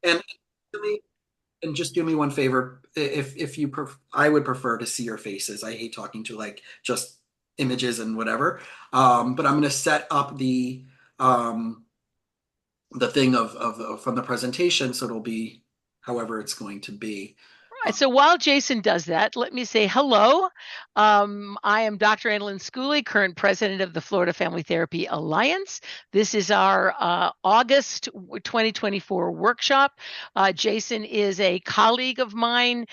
And do me, and just do me one favor. If you I would prefer to see your faces. I hate talking to like just images and whatever. But I'm going to set up um, the thing from the presentation, so it'll be however it's going to be. Right, so while Jason does that, let me say hello. I am Dr. Annalyn Schooley, current president of the Florida Family Therapy Alliance. This is our August 2024 workshop. Jason is a colleague of mine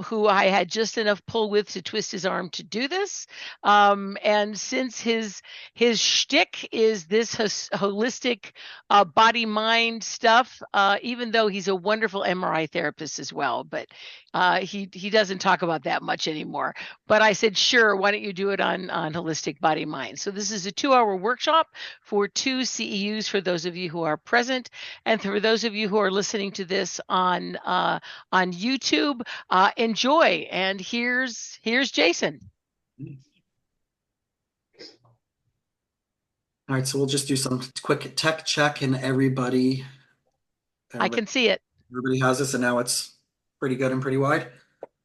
who I had just enough pull with to twist his arm to do this. And since his shtick is this holistic body mind stuff, even though he's a wonderful MRI therapist as well, but he doesn't talk about that much anymore. But I said, sure, why don't you do it on holistic body mind? So this is a 2 hour workshop for 2 CEUs for those of you who are present, and for those of you who are listening to this on YouTube. Enjoy. And here's Jason. All right, so we'll just do some quick tech check, and I everybody, can see it. everybody has this, and now it's pretty good and pretty wide.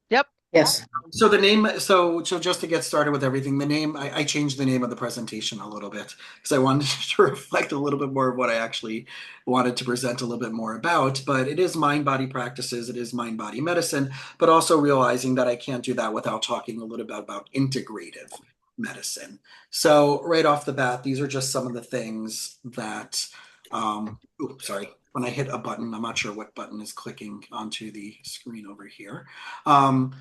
Yep. Yes. So the name, so just to get started with everything, the name, I changed the name of the presentation a little bit because I wanted to reflect a little bit more of what I actually wanted to present a little bit more about. But it is mind-body practices, it is mind-body medicine, but also realizing that I can't do that without talking a little bit about integrative medicine. So right off the bat, these are just some of the things that, sorry, when I hit a button, I'm not sure what button is clicking onto the screen over here. Um,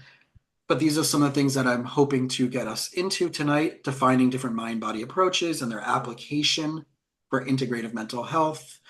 but these are some of the things that I'm hoping to get us into tonight, defining different mind body approaches and their application for integrative mental health,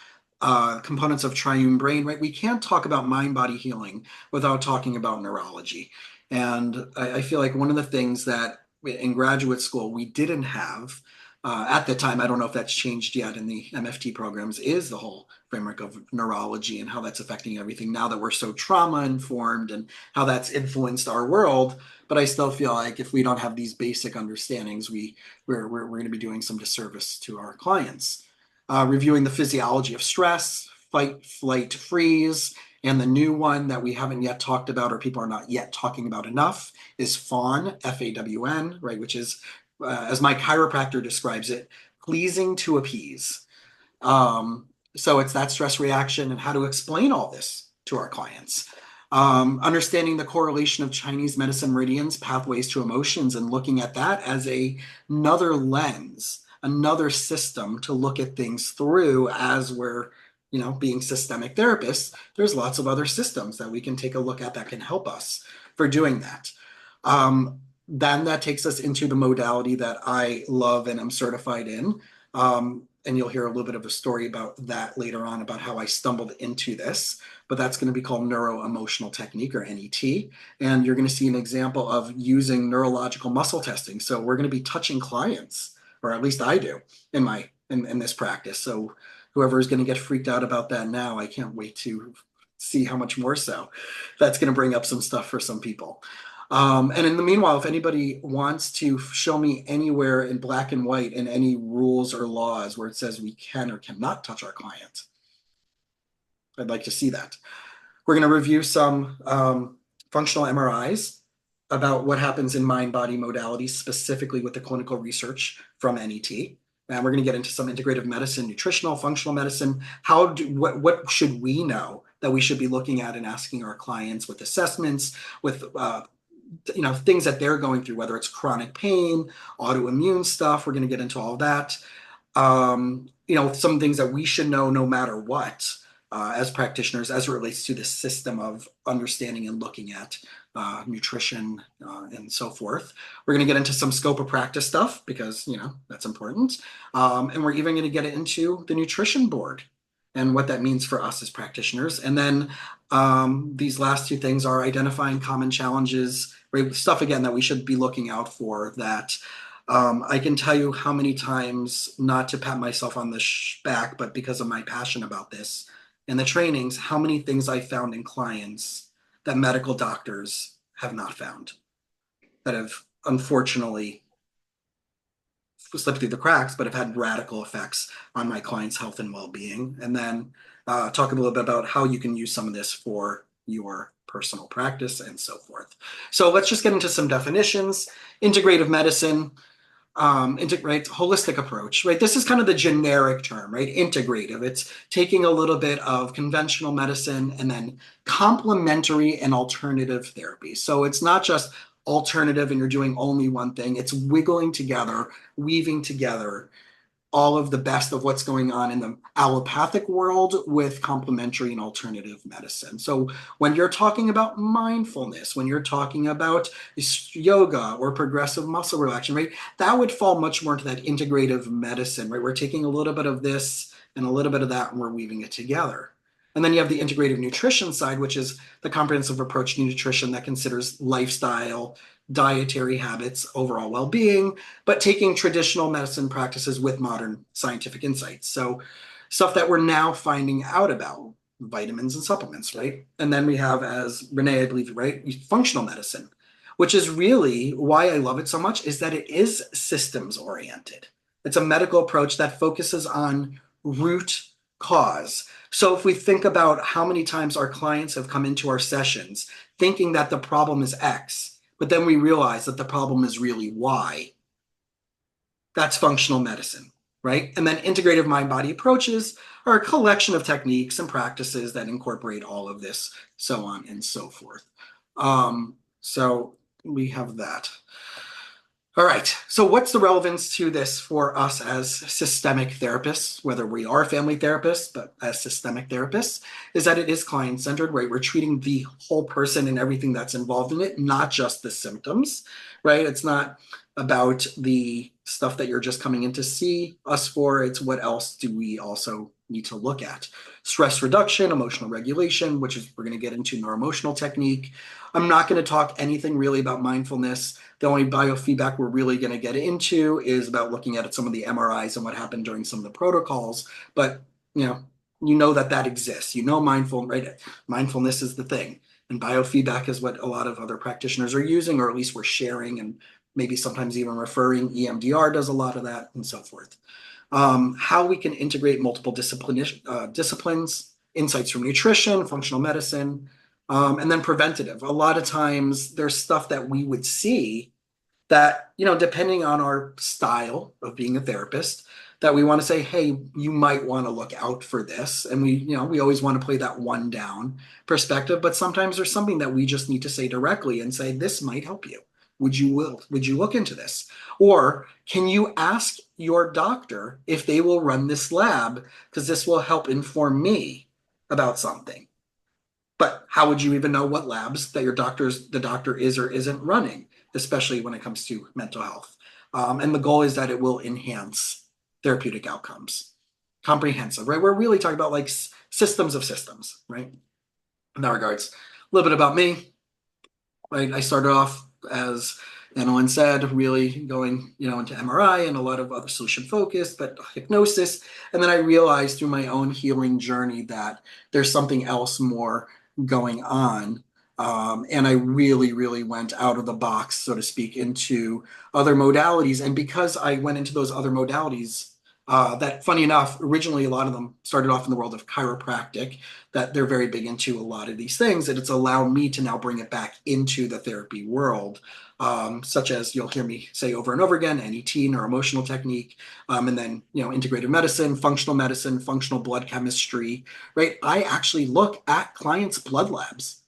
components of triune brain, right? We can't talk about mind body healing without talking about neurology. And I feel like one of the things that in graduate school we didn't have at the time, I don't know if that's changed yet in the MFT programs, is the whole framework of neurology and how that's affecting everything now that we're so trauma informed and how that's influenced our world. But I still feel like if we don't have these basic understandings, we're going to be doing some disservice to our clients. Reviewing the physiology of stress, fight, flight, freeze, and the new one that we haven't yet talked about or people are not yet talking about enough is fawn, FAWN, right, which is, as my chiropractor describes it, pleasing to appease. So it's that stress reaction and how to explain all this to our clients. Understanding the correlation of Chinese medicine meridians, pathways to emotions, and looking at that as another lens, another system to look at things through as we're, being systemic therapists. There's lots of other systems that we can take a look at that can help us for doing that. Then that takes us into the modality that I love and am certified in. And you'll hear a little bit of a story about that later on about how I stumbled into this, but that's going to be called neuro emotional technique, or NET. And you're going to see an example of using neurological muscle testing. So we're going to be touching clients, or at least I do in this practice. So whoever is going to get freaked out about that now, I can't wait to see how much more so that's going to bring up some stuff for some people. And in the meanwhile, if anybody wants to show me anywhere in black and white in any rules or laws where it says we can or cannot touch our client, I'd like to see that. We're going to review some functional MRIs about what happens in mind-body modalities, specifically with the clinical research from NET. And we're going to get into some integrative medicine, nutritional, functional medicine. What should we know that we should be looking at and asking our clients with assessments, with things that they're going through, whether it's chronic pain, autoimmune stuff. We're going to get into all of that. Some things that we should know no matter what as practitioners as it relates to the system of understanding and looking at nutrition and so forth. We're going to get into some scope of practice stuff because, that's important. And we're even going to get into the nutrition board and what that means for us as practitioners. And then these last two things are identifying common challenges, right? Stuff, again, that we should be looking out for that I can tell you how many times, not to pat myself on the back, but because of my passion about this and the trainings, how many things I found in clients that medical doctors have not found, that have unfortunately slipped through the cracks, but have had radical effects on my clients' health and well-being. And then talk a little bit about how you can use some of this for your personal practice and so forth. So let's just get into some definitions. Integrative medicine, right, holistic approach, right? This is kind of the generic term, right? Integrative. It's taking a little bit of conventional medicine and then complementary and alternative therapy. So it's not just alternative and you're doing only one thing. It's wiggling together, weaving together all of the best of what's going on in the allopathic world with complementary and alternative medicine. So when you're talking about mindfulness, when you're talking about yoga or progressive muscle relaxation, right, that would fall much more into that integrative medicine, right? We're taking a little bit of this and a little bit of that and we're weaving it together. And then you have the integrative nutrition side, which is the comprehensive approach to nutrition that considers lifestyle, dietary habits, overall well-being, but taking traditional medicine practices with modern scientific insights. So stuff that we're now finding out about, vitamins and supplements, right? And then we have, as Renee, I believe, right, functional medicine, which is really why I love it so much, is that it is systems oriented. It's a medical approach that focuses on root cause. So if we think about how many times our clients have come into our sessions thinking that the problem is X, but then we realize that the problem is really Y, that's functional medicine, right? And then integrative mind body approaches are a collection of techniques and practices that incorporate all of this, so on and so forth. So we have that. All right. So what's the relevance to this for us as systemic therapists, whether we are family therapists, but as systemic therapists, is that it is client-centered, right? We're treating the whole person and everything that's involved in it, not just the symptoms, right? It's not about the stuff that you're just coming in to see us for. It's what else do we also need to look at. Stress reduction, emotional regulation, which is we're going to get into neuroemotional technique. I'm not going to talk anything really about mindfulness. The only biofeedback we're really going to get into is about looking at some of the MRIs and what happened during some of the protocols. But you know that exists. You know, right? Mindfulness is the thing, and biofeedback is what a lot of other practitioners are using, or at least we're sharing, and maybe sometimes even referring. EMDR does a lot of that, and so forth. How we can integrate multiple disciplines, insights from nutrition, functional medicine, and then preventative. A lot of times there's stuff that we would see that, depending on our style of being a therapist, that we want to say, hey, you might want to look out for this. And we always want to play that one down perspective, but sometimes there's something that we just need to say directly and say, this might help you. Would you look into this? Or can you ask your doctor if they will run this lab? Because this will help inform me about something. But how would you even know what labs that the doctor is or isn't running, especially when it comes to mental health? And the goal is that it will enhance therapeutic outcomes. Comprehensive, right? We're really talking about like systems of systems, right? In that regards, a little bit about me. Right? I started off, as Annalyn said, really going, into MRI and a lot of other solution focused, but hypnosis. And then I realized through my own healing journey that there's something else more going on. And I really, really went out of the box, so to speak, into other modalities. And because I went into those other modalities, that funny enough, originally a lot of them started off in the world of chiropractic, that they're very big into a lot of these things. And it's allowed me to now bring it back into the therapy world, such as you'll hear me say over and over again, NET, neuroemotional technique, and then, integrative medicine, functional blood chemistry, right? I actually look at clients' blood labs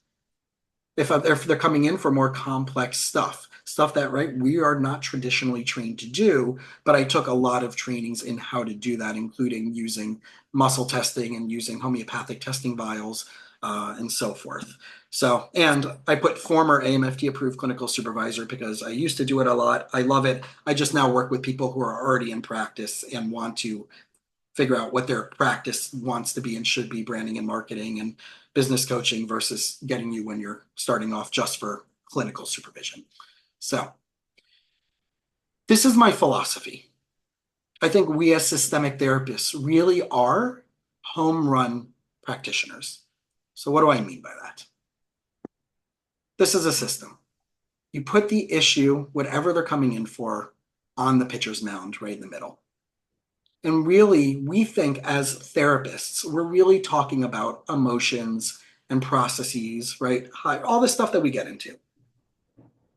if they're coming in for more complex stuff that, right, we are not traditionally trained to do, but I took a lot of trainings in how to do that, including using muscle testing and using homeopathic testing vials, and so forth. So, and I put former AMFT approved clinical supervisor because I used to do it a lot. I love it. I just now work with people who are already in practice and want to figure out what their practice wants to be and should be, branding and marketing and business coaching versus getting you when you're starting off just for clinical supervision. So this is my philosophy. I think we as systemic therapists really are home run practitioners. So what do I mean by that? This is a system. You put the issue, whatever they're coming in for, on the pitcher's mound right in the middle. And really, we think as therapists, we're really talking about emotions and processes, right? All the stuff that we get into.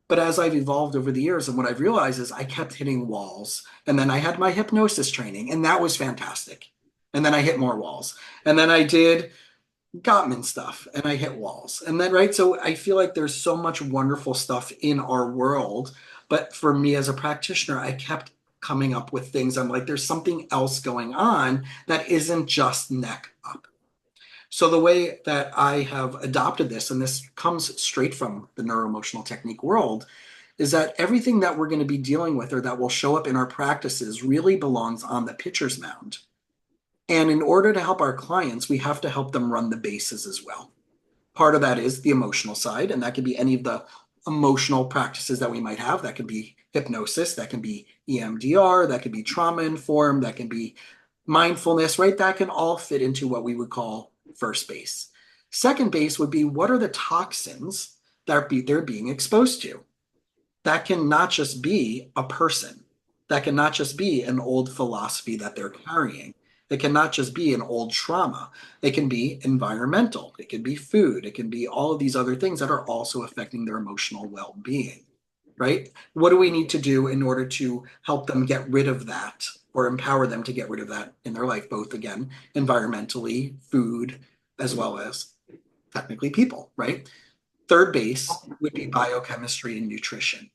But as I've evolved over the years, and what I've realized is I kept hitting walls. And then I had my hypnosis training, and that was fantastic. And then I hit more walls. And then I did Gottman stuff, and I hit walls. And then, right? So I feel like there's so much wonderful stuff in our world. But for me as a practitioner, I kept coming up with things. I'm like, there's something else going on that isn't just neck up. So the way that I have adopted this, and this comes straight from the neuroemotional technique world, is that everything that we're going to be dealing with or that will show up in our practices really belongs on the pitcher's mound. And in order to help our clients, we have to help them run the bases as well. Part of that is the emotional side, and that could be any of the emotional practices that we might have. That could be hypnosis, that can be EMDR, that could be trauma informed, that can be mindfulness, right? That can all fit into what we would call first base. Second base would be what are the toxins that they're being exposed to? That can not just be a person. That can not just be an old philosophy that they're carrying. It can not just be an old trauma. It can be environmental. It can be food. It can be all of these other things that are also affecting their emotional well-being, right? What do we need to do in order to help them get rid of that or empower them to get rid of that in their life, both again, environmentally, food, as well as technically people, right? Third base would be biochemistry and nutrition.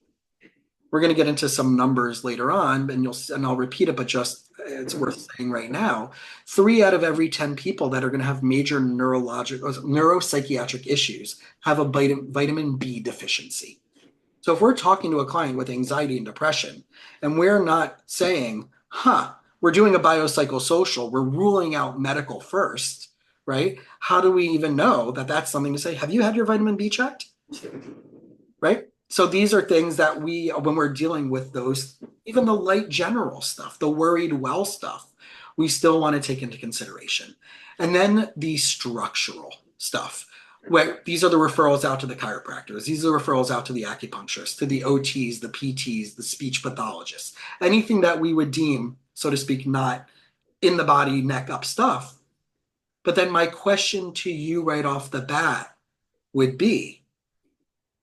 We're going to get into some numbers later on, and I'll repeat it, but just it's worth saying right now. 3 out of every 10 people that are going to have major neurological, neuropsychiatric issues have a vitamin B deficiency. So if we're talking to a client with anxiety and depression, and we're not saying, we're doing a biopsychosocial, we're ruling out medical first, right? How do we even know that that's something to say? Have you had your vitamin B checked? Right? So these are things that when we're dealing with those, even the light general stuff, the worried well stuff, we still want to take into consideration. And then the structural stuff. Where these are the referrals out to the chiropractors. These are the referrals out to the acupuncturists, to the OTs, the PTs, the speech pathologists. Anything that we would deem, so to speak, not in the body, neck up stuff. But then my question to you right off the bat would be,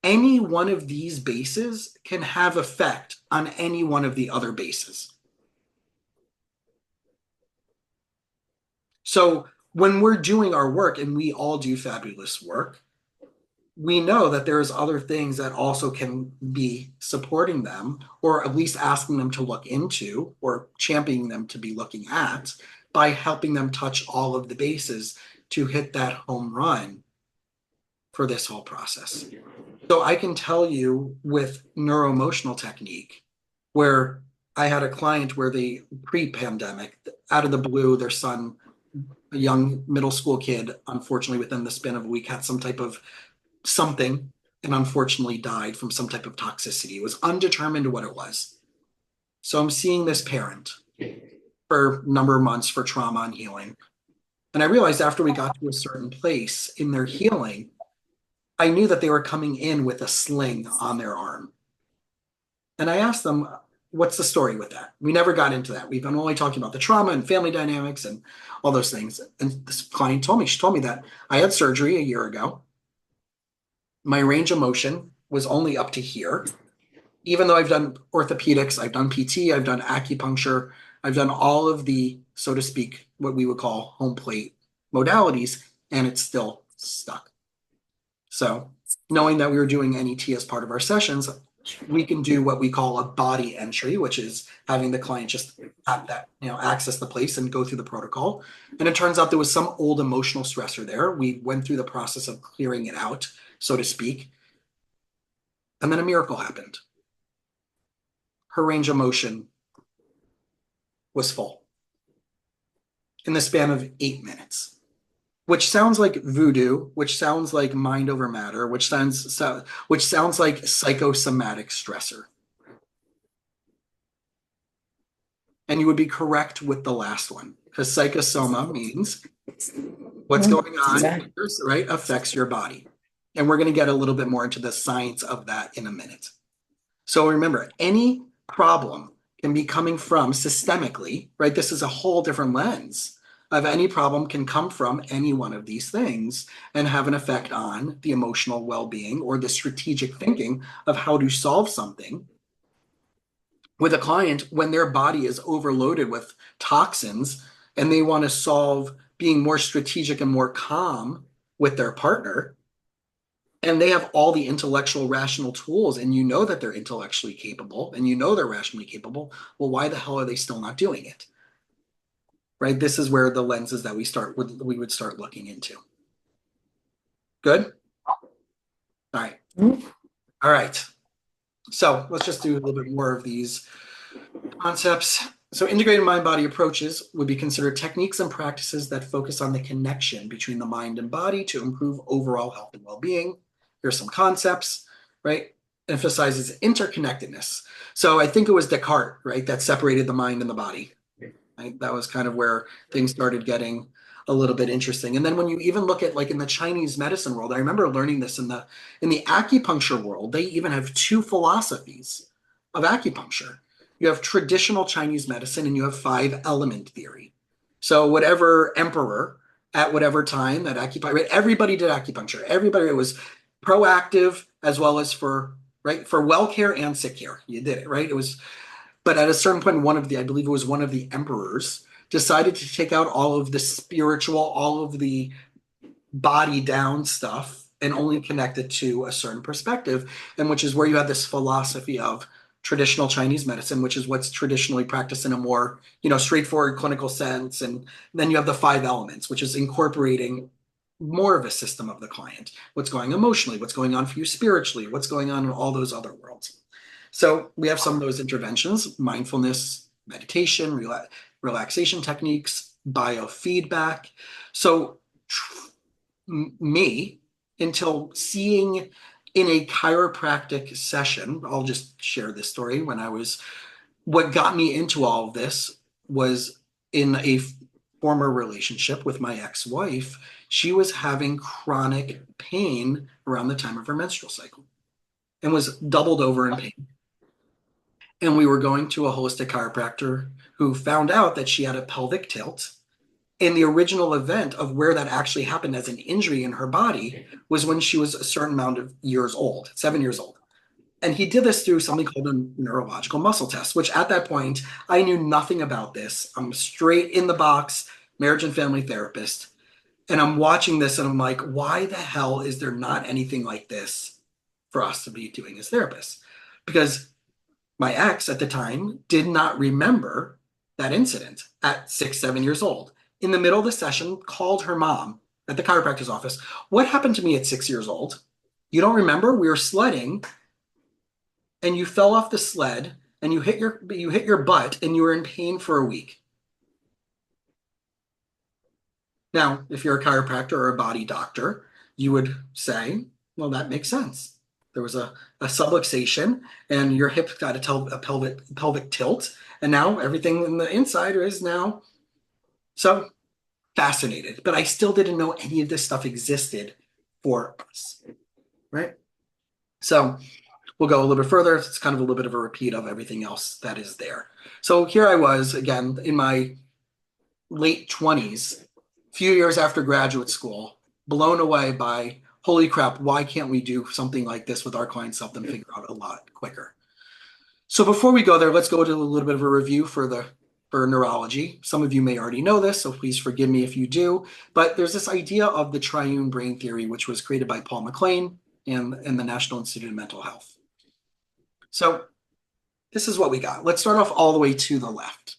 any one of these bases can have effect on any one of the other bases. So when we're doing our work, and we all do fabulous work, we know that there's other things that also can be supporting them, or at least asking them to look into, or championing them to be looking at, by helping them touch all of the bases to hit that home run for this whole process. So I can tell you with neuroemotional technique, where I had a client where they pre-pandemic, out of the blue, their son, a young middle school kid, unfortunately within the span of a week, had some type of something and unfortunately died from some type of toxicity. It was undetermined what it was. So I'm seeing this parent for a number of months for trauma and healing. And I realized after we got to a certain place in their healing, I knew that they were coming in with a sling on their arm. And I asked them, what's the story with that? We never got into that. We've been only talking about the trauma and family dynamics and all those things. And this client told me, she told me that I had surgery a year ago. My range of motion was only up to here. Even though I've done orthopedics, I've done PT, I've done acupuncture, I've done all of the, so to speak, what we would call home plate modalities, and it's still stuck. So knowing that we were doing NET as part of our sessions, we can do what we call a body entry, which is having the client just have that, access the place and go through the protocol. And it turns out there was some old emotional stressor there. We went through the process of clearing it out, so to speak. And then a miracle happened. Her range of motion was full in the span of 8 minutes, which sounds like voodoo, which sounds like mind over matter, which sounds like psychosomatic stressor. And you would be correct with the last one, because psychosoma means what's going on, right, affects your body. And we're going to get a little bit more into the science of that in a minute. So remember, any problem can be coming from systemically, right? This is a whole different lens of any problem can come from any one of these things and have an effect on the emotional well-being or the strategic thinking of how to solve something with a client when their body is overloaded with toxins and they want to solve being more strategic and more calm with their partner, and they have all the intellectual rational tools, and you know that they're intellectually capable and you know they're rationally capable. Well, why the hell are they still not doing it? Right? This is where the lenses that we would start looking into. Good. All right. All right. So let's just do a little bit more of these concepts. So integrated mind-body approaches would be considered techniques and practices that focus on the connection between the mind and body to improve overall health and well-being. Here's some concepts, right? Emphasizes interconnectedness. So I think it was Descartes, right, that separated the mind and the body. Right? That was kind of where things started getting a little bit interesting. And then when you even look at like in the Chinese medicine world, I remember learning this in the acupuncture world, they even have two philosophies of acupuncture. You have traditional Chinese medicine and you have five element theory. So whatever emperor at whatever time that acupuncture, everybody did acupuncture. Everybody, it was proactive as well as for right for well care and sick care. You did it, right? It was, but at a certain point, I believe it was one of the emperors, decided to take out all of the spiritual, all of the body down stuff and only connect it to a certain perspective, and which is where you have this philosophy of traditional Chinese medicine, which is what's traditionally practiced in a more, straightforward clinical sense. And then you have the five elements, which is incorporating more of a system of the client, what's going emotionally, what's going on for you spiritually, what's going on in all those other worlds. So we have some of those interventions: mindfulness, meditation, relaxation techniques, biofeedback. So me, until seeing in a chiropractic session, I'll just share this story. What got me into all of this was in a former relationship with my ex-wife. She was having chronic pain around the time of her menstrual cycle and was doubled over in pain. And we were going to a holistic chiropractor who found out that she had a pelvic tilt. And the original event of where that actually happened as an injury in her body was when she was a certain amount of years old, 7 years old. And he did this through something called a neurological muscle test, which at that point, I knew nothing about this. I'm straight in the box, marriage and family therapist. And I'm watching this and I'm like, why the hell is there not anything like this for us to be doing as therapists? Because my ex at the time did not remember that incident at 6, 7 years old. In the middle of the session, called her mom at the chiropractor's office. What happened to me at 6 years old? You don't remember? We were sledding and you fell off the sled and you hit your butt and you were in pain for a week. Now, if you're a chiropractor or a body doctor, you would say, well, that makes sense. There was a subluxation and your hip got a pelvic tilt, and now everything in the inside is now. So fascinated, but I still didn't know any of this stuff existed for us, right? So we'll go a little bit further. It's kind of a little bit of a repeat of everything else that is there. So here I was again in my late 20s, few years after graduate school, blown away by, holy crap, why can't we do something like this with our clients, help them figure out a lot quicker? So before we go there, let's go to a little bit of a review for neurology. Some of you may already know this, so please forgive me if you do. But there's this idea of the Triune Brain theory, which was created by Paul MacLean and the National Institute of Mental Health. So this is what we got. Let's start off all the way to the left.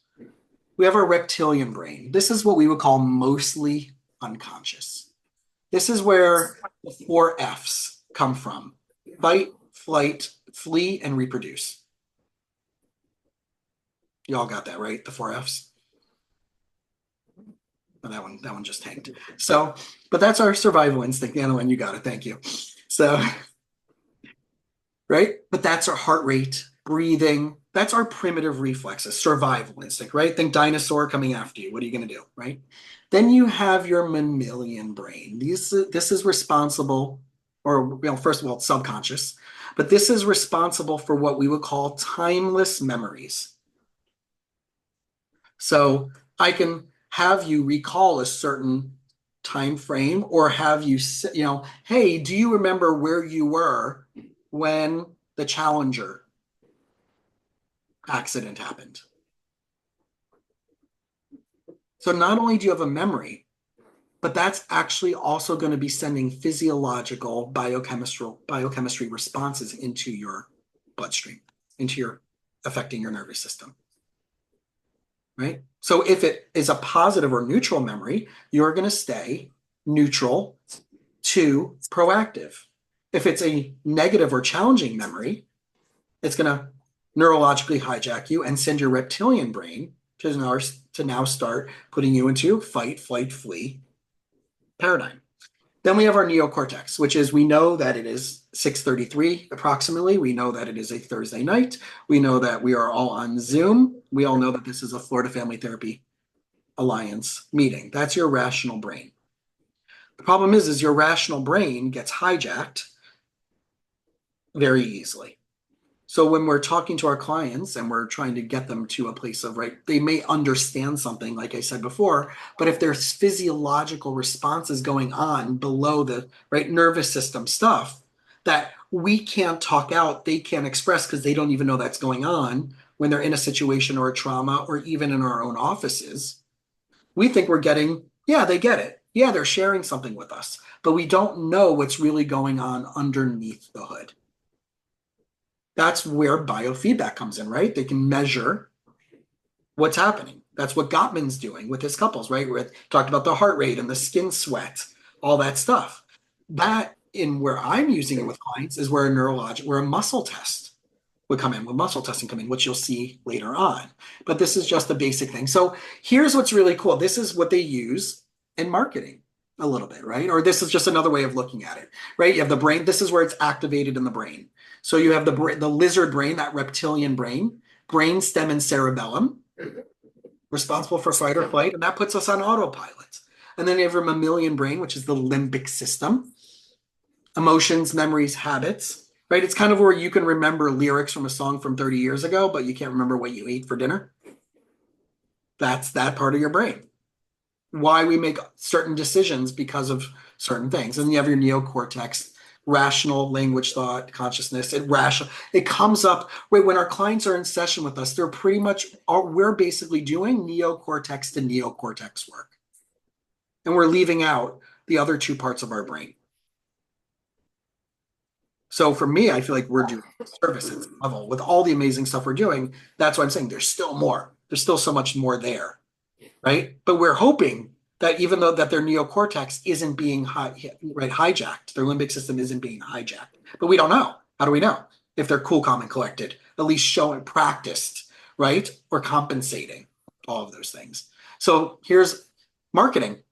We have our reptilian brain. This is what we would call mostly unconscious. This is where the 4 F's come from: fight, flight, flee, and reproduce. You all got that, right? The 4 F's. Oh, that one just tanked. So, but that's our survival instinct. Annalyn, you got it. Thank you. So, right? But that's our heart rate, breathing. That's our primitive reflexes, survival instinct, right? Think dinosaur coming after you. What are you going to do, right? Then you have your mammalian brain. This is responsible, or first of all, it's subconscious, but this is responsible for what we would call timeless memories. So I can have you recall a certain time frame or have you, hey, do you remember where you were when the Challenger accident happened? So not only do you have a memory, but that's actually also going to be sending physiological biochemistry responses into your bloodstream, into your affecting your nervous system. Right? So if it is a positive or neutral memory, you're going to stay neutral to proactive. If it's a negative or challenging memory, it's going to neurologically hijack you and send your reptilian brain to now start putting you into fight, flight, flee paradigm. Then we have our neocortex, which is we know that it is 6:33 approximately. We know that it is a Thursday night. We know that we are all on Zoom. We all know that this is a Florida Family Therapy Alliance meeting. That's your rational brain. The problem is your rational brain gets hijacked very easily. So when we're talking to our clients and we're trying to get them to a place of, right, they may understand something, like I said before, but if there's physiological responses going on below the right nervous system stuff that we can't talk out, they can't express because they don't even know that's going on when they're in a situation or a trauma or even in our own offices, we think we're getting, yeah, they get it. Yeah, they're sharing something with us, but we don't know what's really going on underneath the hood. That's where biofeedback comes in, right? They can measure what's happening. That's what Gottman's doing with his couples, right? We talked about the heart rate and the skin sweat, all that stuff. That in where I'm using it with clients is where where a muscle test would come in, with muscle testing come in, which you'll see later on. But this is just a basic thing. So here's what's really cool. This is what they use in marketing a little bit, right? Or this is just another way of looking at it, right? You have the brain. This is where it's activated in the brain. So you have the lizard brain, that reptilian brain, brain stem and cerebellum, responsible for fight or flight, and that puts us on autopilot. And then you have your mammalian brain, which is the limbic system, emotions, memories, habits, right? It's kind of where you can remember lyrics from a song from 30 years ago, but you can't remember what you ate for dinner. That's that part of your brain. Why we make certain decisions because of certain things. And you have your neocortex, rational language, thought, consciousness. It comes up right when our clients are in session with us. They're pretty much we're basically doing neocortex to neocortex work, and we're leaving out the other two parts of our brain. So for me, I feel like we're doing service at some level with all the amazing stuff we're doing. That's why I'm saying there's still more. There's still so much more there, right? But we're hoping that even though that their neocortex isn't being hijacked, their limbic system isn't being hijacked. But we don't know. How do we know if they're cool, calm, and collected? At least showing practiced, right? Or compensating, all of those things. So here's marketing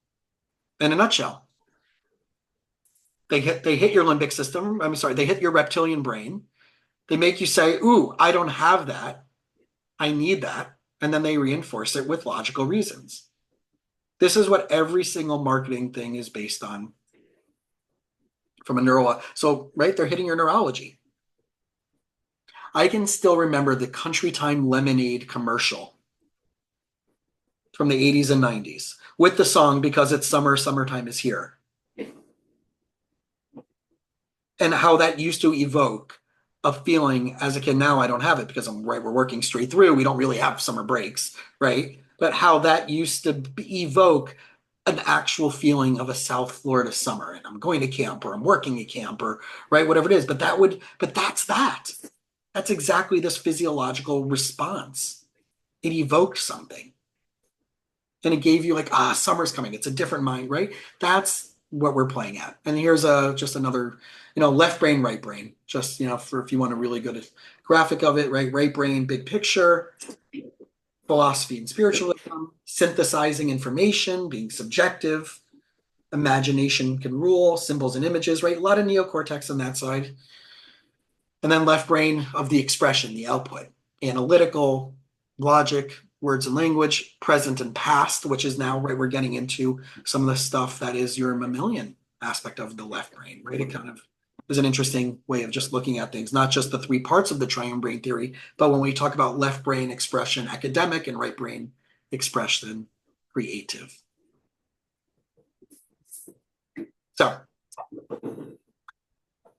in a nutshell. They hit your limbic system. I'm sorry, they hit your reptilian brain. They make you say, "Ooh, I don't have that. I need that." And then they reinforce it with logical reasons. This is what every single marketing thing is based on from a neuro. So, right, they're hitting your neurology. I can still remember the Country Time Lemonade commercial from the 80s and 90s with the song Because It's Summer, Summertime is Here. And how that used to evoke a feeling as a kid. Now I don't have it because we're working straight through. We don't really have summer breaks, right? But how that used to evoke an actual feeling of a South Florida summer, and I'm going to camp or I'm working at camp or right, whatever it is. But that's that. That's exactly this physiological response. It evoked something. And it gave you like, summer's coming. It's a different mind, right? That's what we're playing at. And here's just another, left brain, right brain. Just, for if you want a really good graphic of it, right? Right brain, big picture, philosophy and spiritualism, synthesizing information, being subjective, imagination can rule, symbols and images, right? A lot of neocortex on that side. And then left brain of the expression, the output, analytical, logic, words and language, present and past, which is now, right, we're getting into some of the stuff that is your mammalian aspect of the left brain, right? It kind of is an interesting way of just looking at things, not just the three parts of the triune brain theory, but when we talk about left brain expression, academic, and right brain expression, creative. So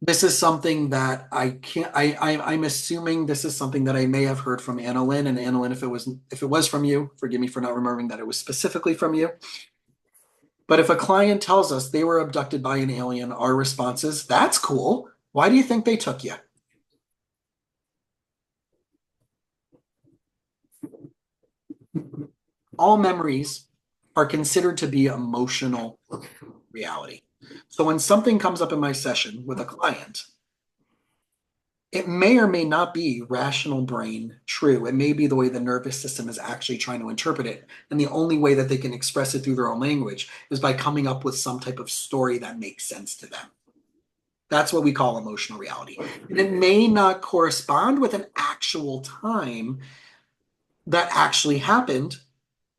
this is something that I can't, I'm assuming this is something that I may have heard from Annalyn, and Annalyn, if it was from you, forgive me for not remembering that it was specifically from you. But if a client tells us they were abducted by an alien, our response is, that's cool. Why do you think they took you? All memories are considered to be emotional reality. So when something comes up in my session with a client, it may or may not be rational brain true. It may be the way the nervous system is actually trying to interpret it. And the only way that they can express it through their own language is by coming up with some type of story that makes sense to them. That's what we call emotional reality. And it may not correspond with an actual time that actually happened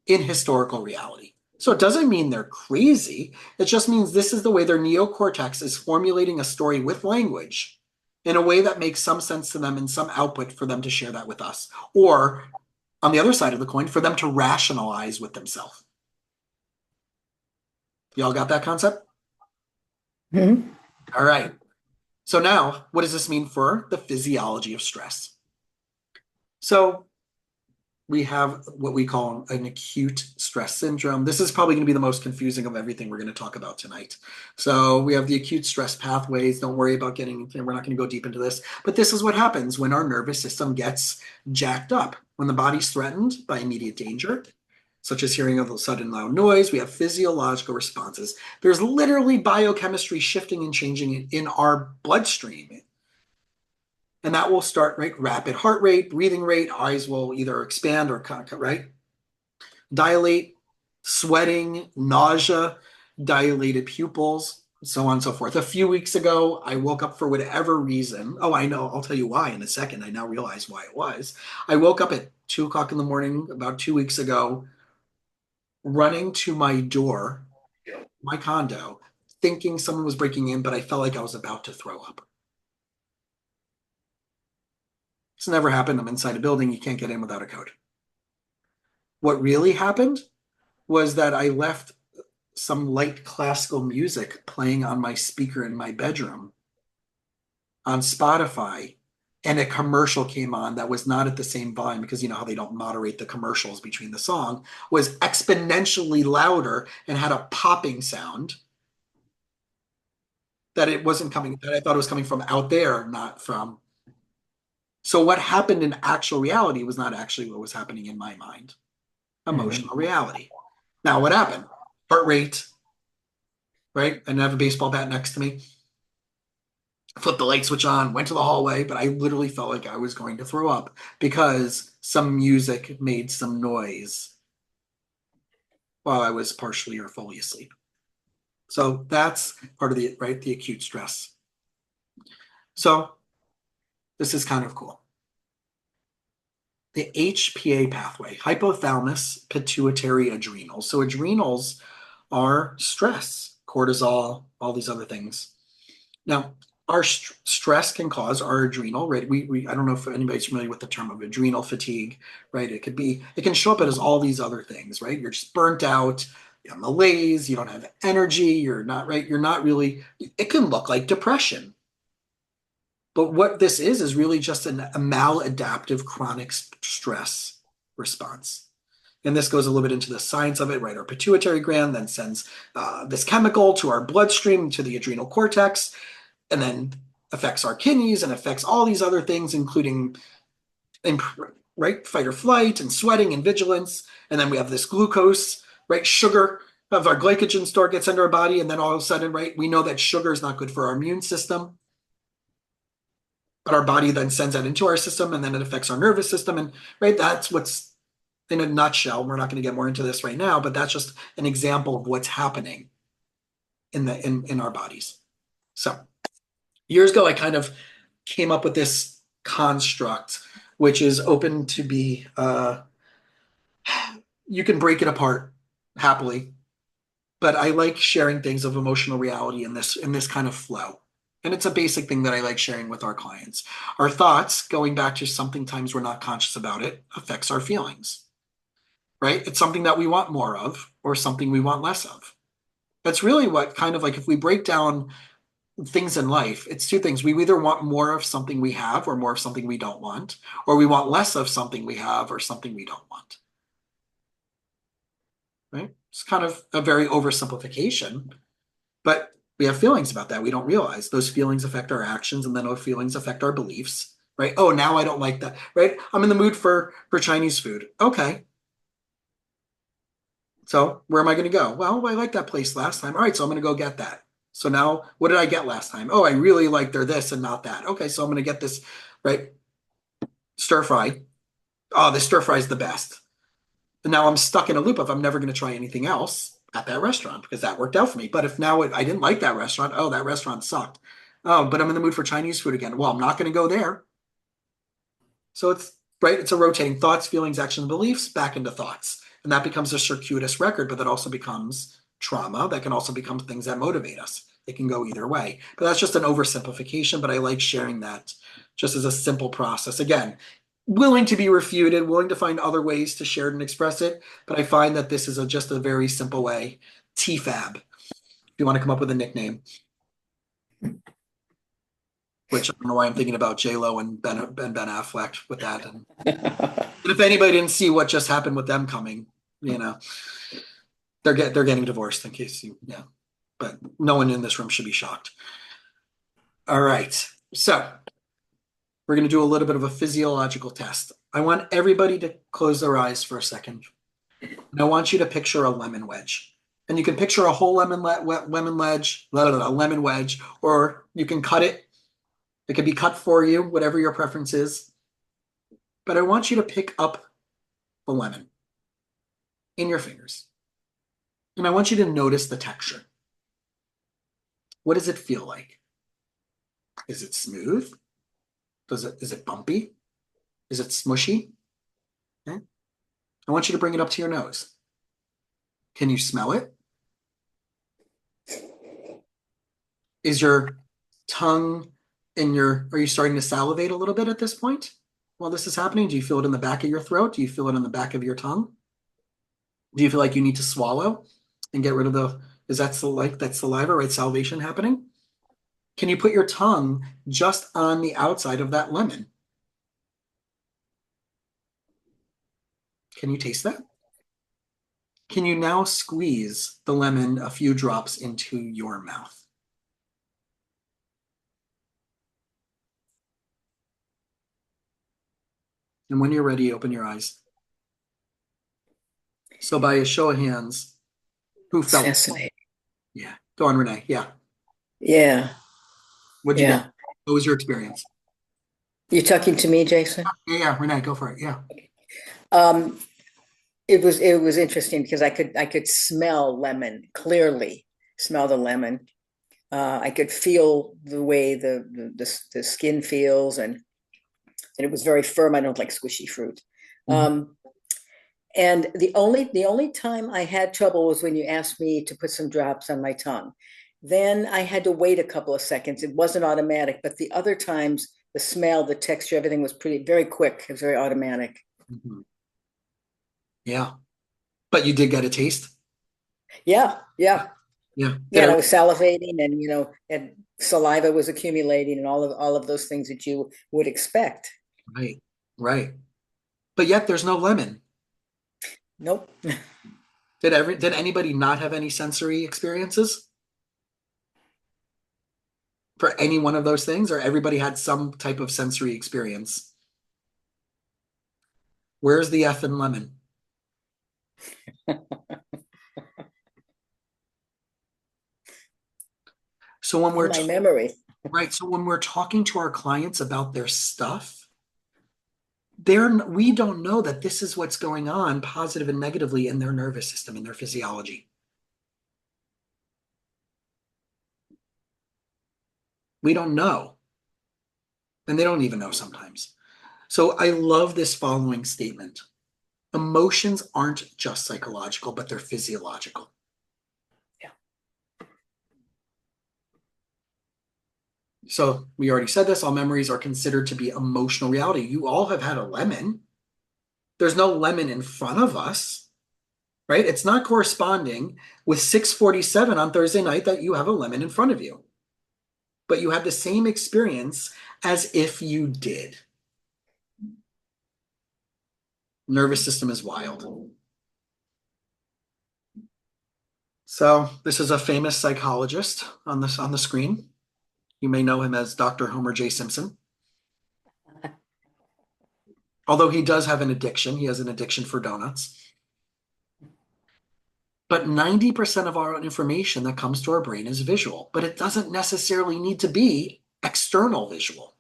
in historical reality. So it doesn't mean they're crazy. It just means this is the way their neocortex is formulating a story with language in a way that makes some sense to them and some output for them to share that with us. Or on the other side of the coin, for them to rationalize with themselves. Y'all got that concept? Mm-hmm. All right. So now, what does this mean for the physiology of stress? So we have what we call an acute stress syndrome. This is probably going to be the most confusing of everything we're going to talk about tonight. So we have the acute stress pathways. Don't worry about getting, we're not going to go deep into this, but this is what happens when our nervous system gets jacked up. When the body's threatened by immediate danger, such as hearing of a sudden loud noise, we have physiological responses. There's literally biochemistry shifting and changing in our bloodstream. And that will start, right? Rapid heart rate, breathing rate, eyes will either expand or right? Dilate, sweating, nausea, dilated pupils, so on and so forth. A few weeks ago, I woke up for whatever reason. Oh, I know. I'll tell you why in a second. I now realize why it was. I woke up at 2 o'clock in the morning about 2 weeks ago, running to my door, my condo, thinking someone was breaking in, but I felt like I was about to throw up. It's never happened. I'm inside a building. You can't get in without a code. What really happened was that I left some light classical music playing on my speaker in my bedroom on Spotify, and a commercial came on that was not at the same volume because you know how they don't moderate the commercials between the song, was exponentially louder and had a popping sound that it wasn't coming, that I thought it was coming from out there, not from. So what happened in actual reality was not actually what was happening in my mind. Emotional reality. Now, what happened? Heart rate, right? I didn't have a baseball bat next to me. Flipped the light switch on, went to the hallway, but I literally felt like I was going to throw up because some music made some noise while I was partially or fully asleep. So that's part of the, right, the acute stress. So this is kind of cool. The HPA pathway, hypothalamus, pituitary, adrenals. So adrenals are stress, cortisol, all these other things. Now, our stress can cause our adrenal, right? I don't know if anybody's familiar with the term of adrenal fatigue, right? It can show up as all these other things, right? You're just burnt out, you have malaise, you don't have energy, you're not, right? You're not really, it can look like depression. But what this is really just a maladaptive chronic stress response. And this goes a little bit into the science of it, right? Our pituitary gland then sends this chemical to our bloodstream, to the adrenal cortex, and then affects our kidneys and affects all these other things, including, right, fight or flight and sweating and vigilance. And then we have this glucose, right, sugar of our glycogen store gets into our body. And then all of a sudden, right, we know that sugar is not good for our immune system. But our body then sends that into our system, and then it affects our nervous system. And right, that's what's in a nutshell. We're not going to get more into this right now, but that's just an example of what's happening in our bodies. So years ago, I kind of came up with this construct, which is open to be, you can break it apart happily, but I like sharing things of emotional reality in this kind of flow. And it's a basic thing that I like sharing with our clients. Our thoughts, going back to something times we're not conscious about it, affects our feelings. right? It's something that we want more of or something we want less of. That's really what kind of like if we break down things in life, it's two things. We either want more of something we have or more of something we don't want, or we want less of something we have or something we don't want, right? It's kind of a very oversimplification, but we have feelings about that. We don't realize those feelings affect our actions and then those feelings affect our beliefs, right? Oh, now I don't like that, right? I'm in the mood for Chinese food. Okay. So where am I going to go? Well, I liked that place last time. All right, so I'm going to go get that. So now, what did I get last time? Oh, I really liked their this and not that. Okay, so I'm going to get this, right? Stir fry. Oh, this stir fry is the best. And now I'm stuck in a loop of I'm never going to try anything else at that restaurant because that worked out for me. But if now I didn't like that restaurant, oh, that restaurant sucked. Oh, but I'm in the mood for Chinese food again. Well, I'm not going to go there. So it's right. It's a rotating thoughts, feelings, actions, beliefs back into thoughts. And that becomes a circuitous record, but that also becomes trauma. That can also become things that motivate us. It can go either way. But that's just an oversimplification, but I like sharing that just as a simple process. Again, willing to be refuted, willing to find other ways to share it and express it. But I find that this is just a very simple way. TFAB, if you want to come up with a nickname, which I don't know why I'm thinking about J-Lo and Ben Affleck with that. And if anybody didn't see what just happened with them coming, they're getting divorced in case yeah. But no one in this room should be shocked. All right. So we're going to do a little bit of a physiological test. I want everybody to close their eyes for a second. And I want you to picture a lemon wedge. And you can picture a whole lemon wedge, a lemon wedge, or you can cut it. It can be cut for you, whatever your preference is. But I want you to pick up the lemon in your fingers. And I want you to notice the texture. What does it feel like? Is it smooth? Is it bumpy? Is it smushy? Okay. I want you to bring it up to your nose. Can you smell it? Is your tongue are you starting to salivate a little bit at this point while this is happening? Do you feel it in the back of your throat? Do you feel it in the back of your tongue? Do you feel like you need to swallow and get rid of is that that's saliva, right? Salivation happening? Can you put your tongue just on the outside of that lemon? Can you taste that? Can you now squeeze the lemon a few drops into your mouth? And when you're ready, open your eyes. So by a show of hands, who felt it? Fascinating. Yeah. Go on, Renee. Yeah. Yeah. What'd you Yeah. get? What was your experience? You're talking to me, Jason? Yeah, Renee, go for it. Yeah. Um, it was interesting because I could smell lemon, clearly smell the lemon. I could feel the way the skin feels, and it was very firm. I don't like squishy fruit. And the only time I had trouble was when you asked me to put some drops on my tongue. Then I had to wait a couple of seconds. It wasn't automatic, but the other times, the smell, the texture, everything was very quick. It was very automatic. Mm-hmm. Yeah. But you did get a taste? Yeah. Yeah. Yeah, and I was salivating, and and saliva was accumulating, and all of those things that you would expect. Right. But yet there's no lemon. Nope. Did anybody not have any sensory experiences for any one of those things, or everybody had some type of sensory experience? Where's the F in lemon? So when we're my memory, right, so when we're talking to our clients about their stuff, we don't know that this is what's going on positive and negatively in their nervous system, in their physiology. We don't know. And they don't even know sometimes. So I love this following statement. Emotions aren't just psychological, but they're physiological. Yeah. So we already said this, all memories are considered to be emotional reality. You all have had a lemon. There's no lemon in front of us. right? It's not corresponding with 6:47 on Thursday night that you have a lemon in front of you. But you have the same experience as if you did. Nervous system is wild. So this is a famous psychologist on the screen. You may know him as Dr. Homer J. Simpson. Although he does have an addiction, he has an addiction for donuts. But 90% of our information that comes to our brain is visual, but it doesn't necessarily need to be external visual.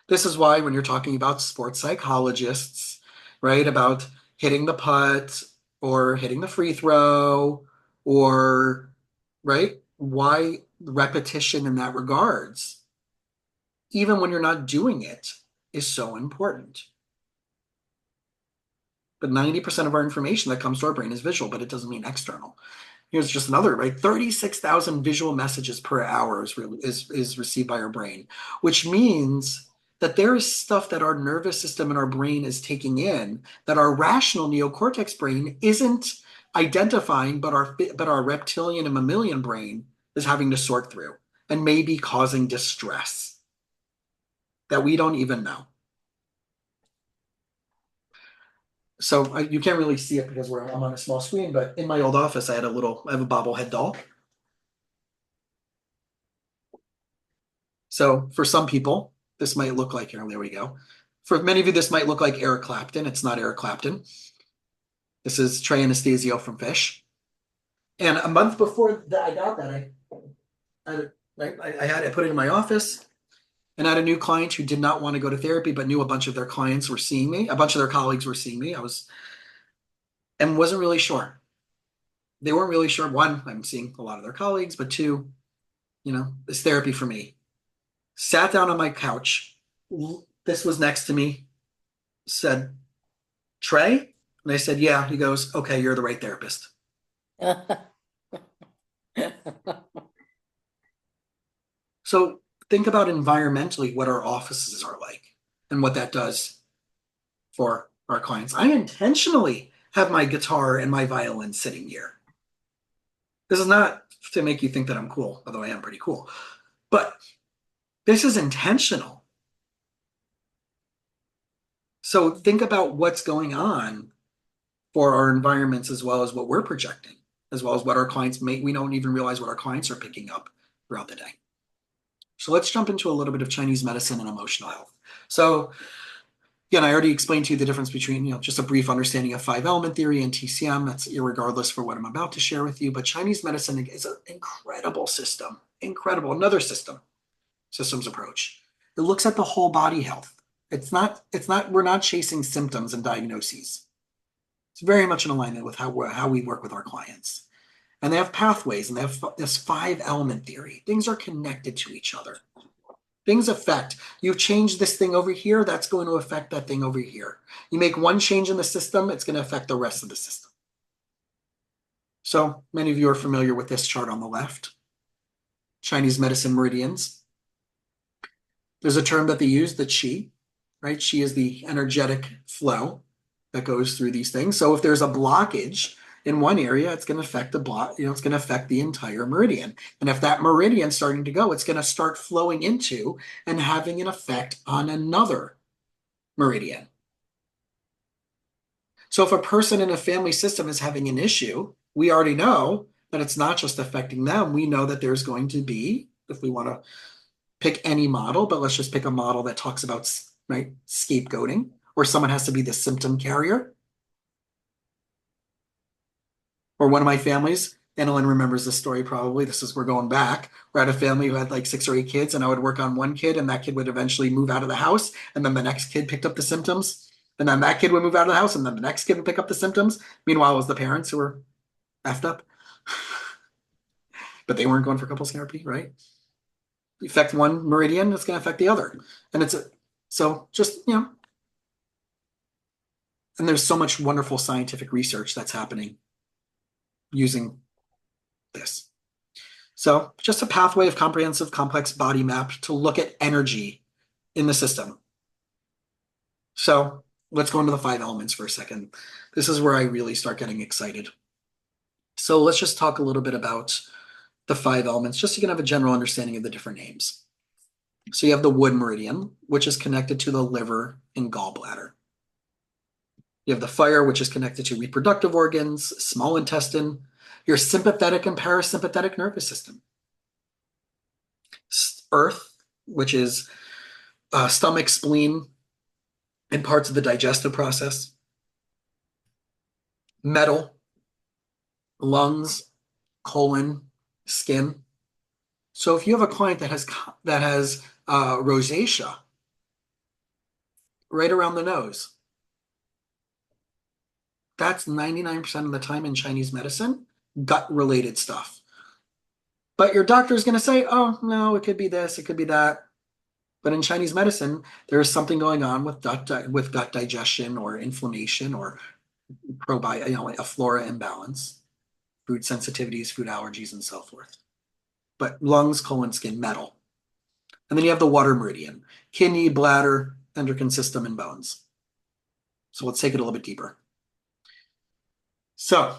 This is why when you're talking about sports psychologists, right, about hitting the putt or hitting the free throw or, right, why repetition in that regards, even when you're not doing it, is so important. But 90% of our information that comes to our brain is visual, but it doesn't mean external. Here's just another, right? 36,000 visual messages per hour is received by our brain, which means that there is stuff that our nervous system and our brain is taking in that our rational neocortex brain isn't identifying, but our reptilian and mammalian brain is having to sort through and may be causing distress that we don't even know. So you can't really see it because I'm on a small screen, but in my old office, I have a bobblehead doll. So for some people, this might look like, here, there we go. For many of you, this might look like Eric Clapton. It's not Eric Clapton. This is Trey Anastasio from Fish. And a month before I got that, I put it in my office and I had a new client who did not want to go to therapy, but knew a bunch of their clients were seeing me. A bunch of their colleagues were seeing me. And wasn't really sure. They weren't really sure. One, I'm seeing a lot of their colleagues, but two, it's therapy for me. Sat down on my couch. This was next to me. Said, Trey? And I said, yeah. He goes, okay, you're the right therapist. So think about environmentally what our offices are like and what that does for our clients. I intentionally have my guitar and my violin sitting here. This is not to make you think that I'm cool, although I am pretty cool. But this is intentional. So think about what's going on for our environments as well as what we're projecting, as well as what our clients we don't even realize what our clients are picking up throughout the day. So let's jump into a little bit of Chinese medicine and emotional health. So again, I already explained to you the difference between, just a brief understanding of 5-element theory and TCM. That's irregardless for what I'm about to share with you. But Chinese medicine is an incredible system, another systems approach. It looks at the whole body health. We're not chasing symptoms and diagnoses. It's very much in alignment with how we work with our clients. And they have pathways, and they have this 5-element theory. Things are connected to each other. Things affect. You change this thing over here, that's going to affect that thing over here. You make one change in the system, it's going to affect the rest of the system. So many of you are familiar with this chart on the left. Chinese medicine meridians. There's a term that they use, the qi, right? Qi is the energetic flow that goes through these things. So if there's a blockage in one area, it's going to affect it's going to affect the entire meridian. And if that meridian's starting to go, it's going to start flowing into and having an effect on another meridian. So if a person in a family system is having an issue, we already know that it's not just affecting them. We know that there's going to be, if we want to pick any model, but let's just pick a model that talks about, right, scapegoating, where someone has to be the symptom carrier. Or one of my families, Annalyn remembers this story probably. We're going back. We're at a family who had like 6 or 8 kids, and I would work on one kid, and that kid would eventually move out of the house, and then the next kid picked up the symptoms, and then that kid would move out of the house, and then the next kid would pick up the symptoms. Meanwhile, it was the parents who were effed up. But they weren't going for couples therapy, right? You affect one meridian, it's going to affect the other. And so just, and there's so much wonderful scientific research that's happening using this. So just a pathway of comprehensive complex body map to look at energy in the system. So let's go into the 5 elements for a second. This is where I really start getting excited. So let's just talk a little bit about the 5 elements, just so you can have a general understanding of the different names. So you have the wood meridian, which is connected to the liver and gallbladder. You have the fire, which is connected to reproductive organs, small intestine, your sympathetic and parasympathetic nervous system. Earth, which is stomach, spleen, and parts of the digestive process. Metal, lungs, colon, skin. So if you have a client that has rosacea right around the nose, that's 99% of the time in Chinese medicine, gut-related stuff. But your doctor is going to say, oh, no, it could be this, it could be that. But in Chinese medicine, there is something going on with gut digestion or inflammation or a flora imbalance, food sensitivities, food allergies, and so forth. But lungs, colon, skin, metal. And then you have the water meridian, kidney, bladder, endocrine system, and bones. So let's take it a little bit deeper. So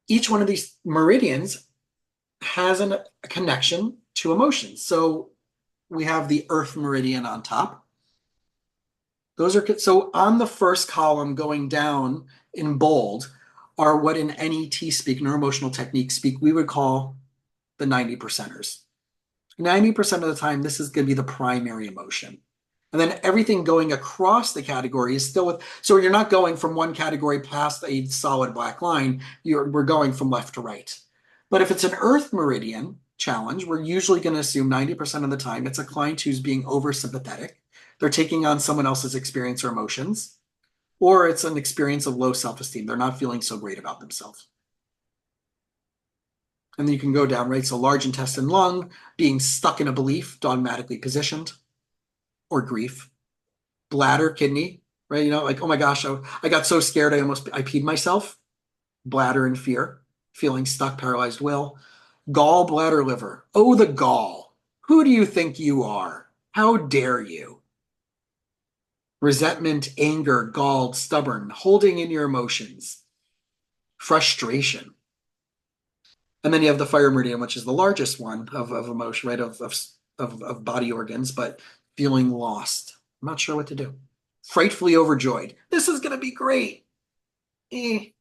each one of these meridians has a connection to emotions. So we have the earth meridian on top. Those are so on the first column going down in bold are what in NET speak, neuroemotional technique speak, we would call the 90%ers. 90% of the time, this is going to be the primary emotion. And then everything going across the category is still with, so you're not going from one category past a solid black line, we're going from left to right. But if it's an earth meridian challenge, we're usually going to assume 90% of the time it's a client who's being oversympathetic. They're taking on someone else's experience or emotions, or it's an experience of low self-esteem. They're not feeling so great about themselves. And then you can go down, right? So large intestine, lung, being stuck in a belief, dogmatically positioned, or grief. Bladder, kidney, right? You know, like, oh my gosh, I got so scared I peed myself. Bladder and fear, feeling stuck, paralyzed will. Gallbladder, liver. Oh, the gall. Who do you think you are? How dare you? Resentment, anger, galled, stubborn, holding in your emotions. Frustration. And then you have the fire meridian, which is the largest one of emotion, right? Of body organs, but feeling lost. I'm not sure what to do. Frightfully overjoyed. This is going to be great. I'm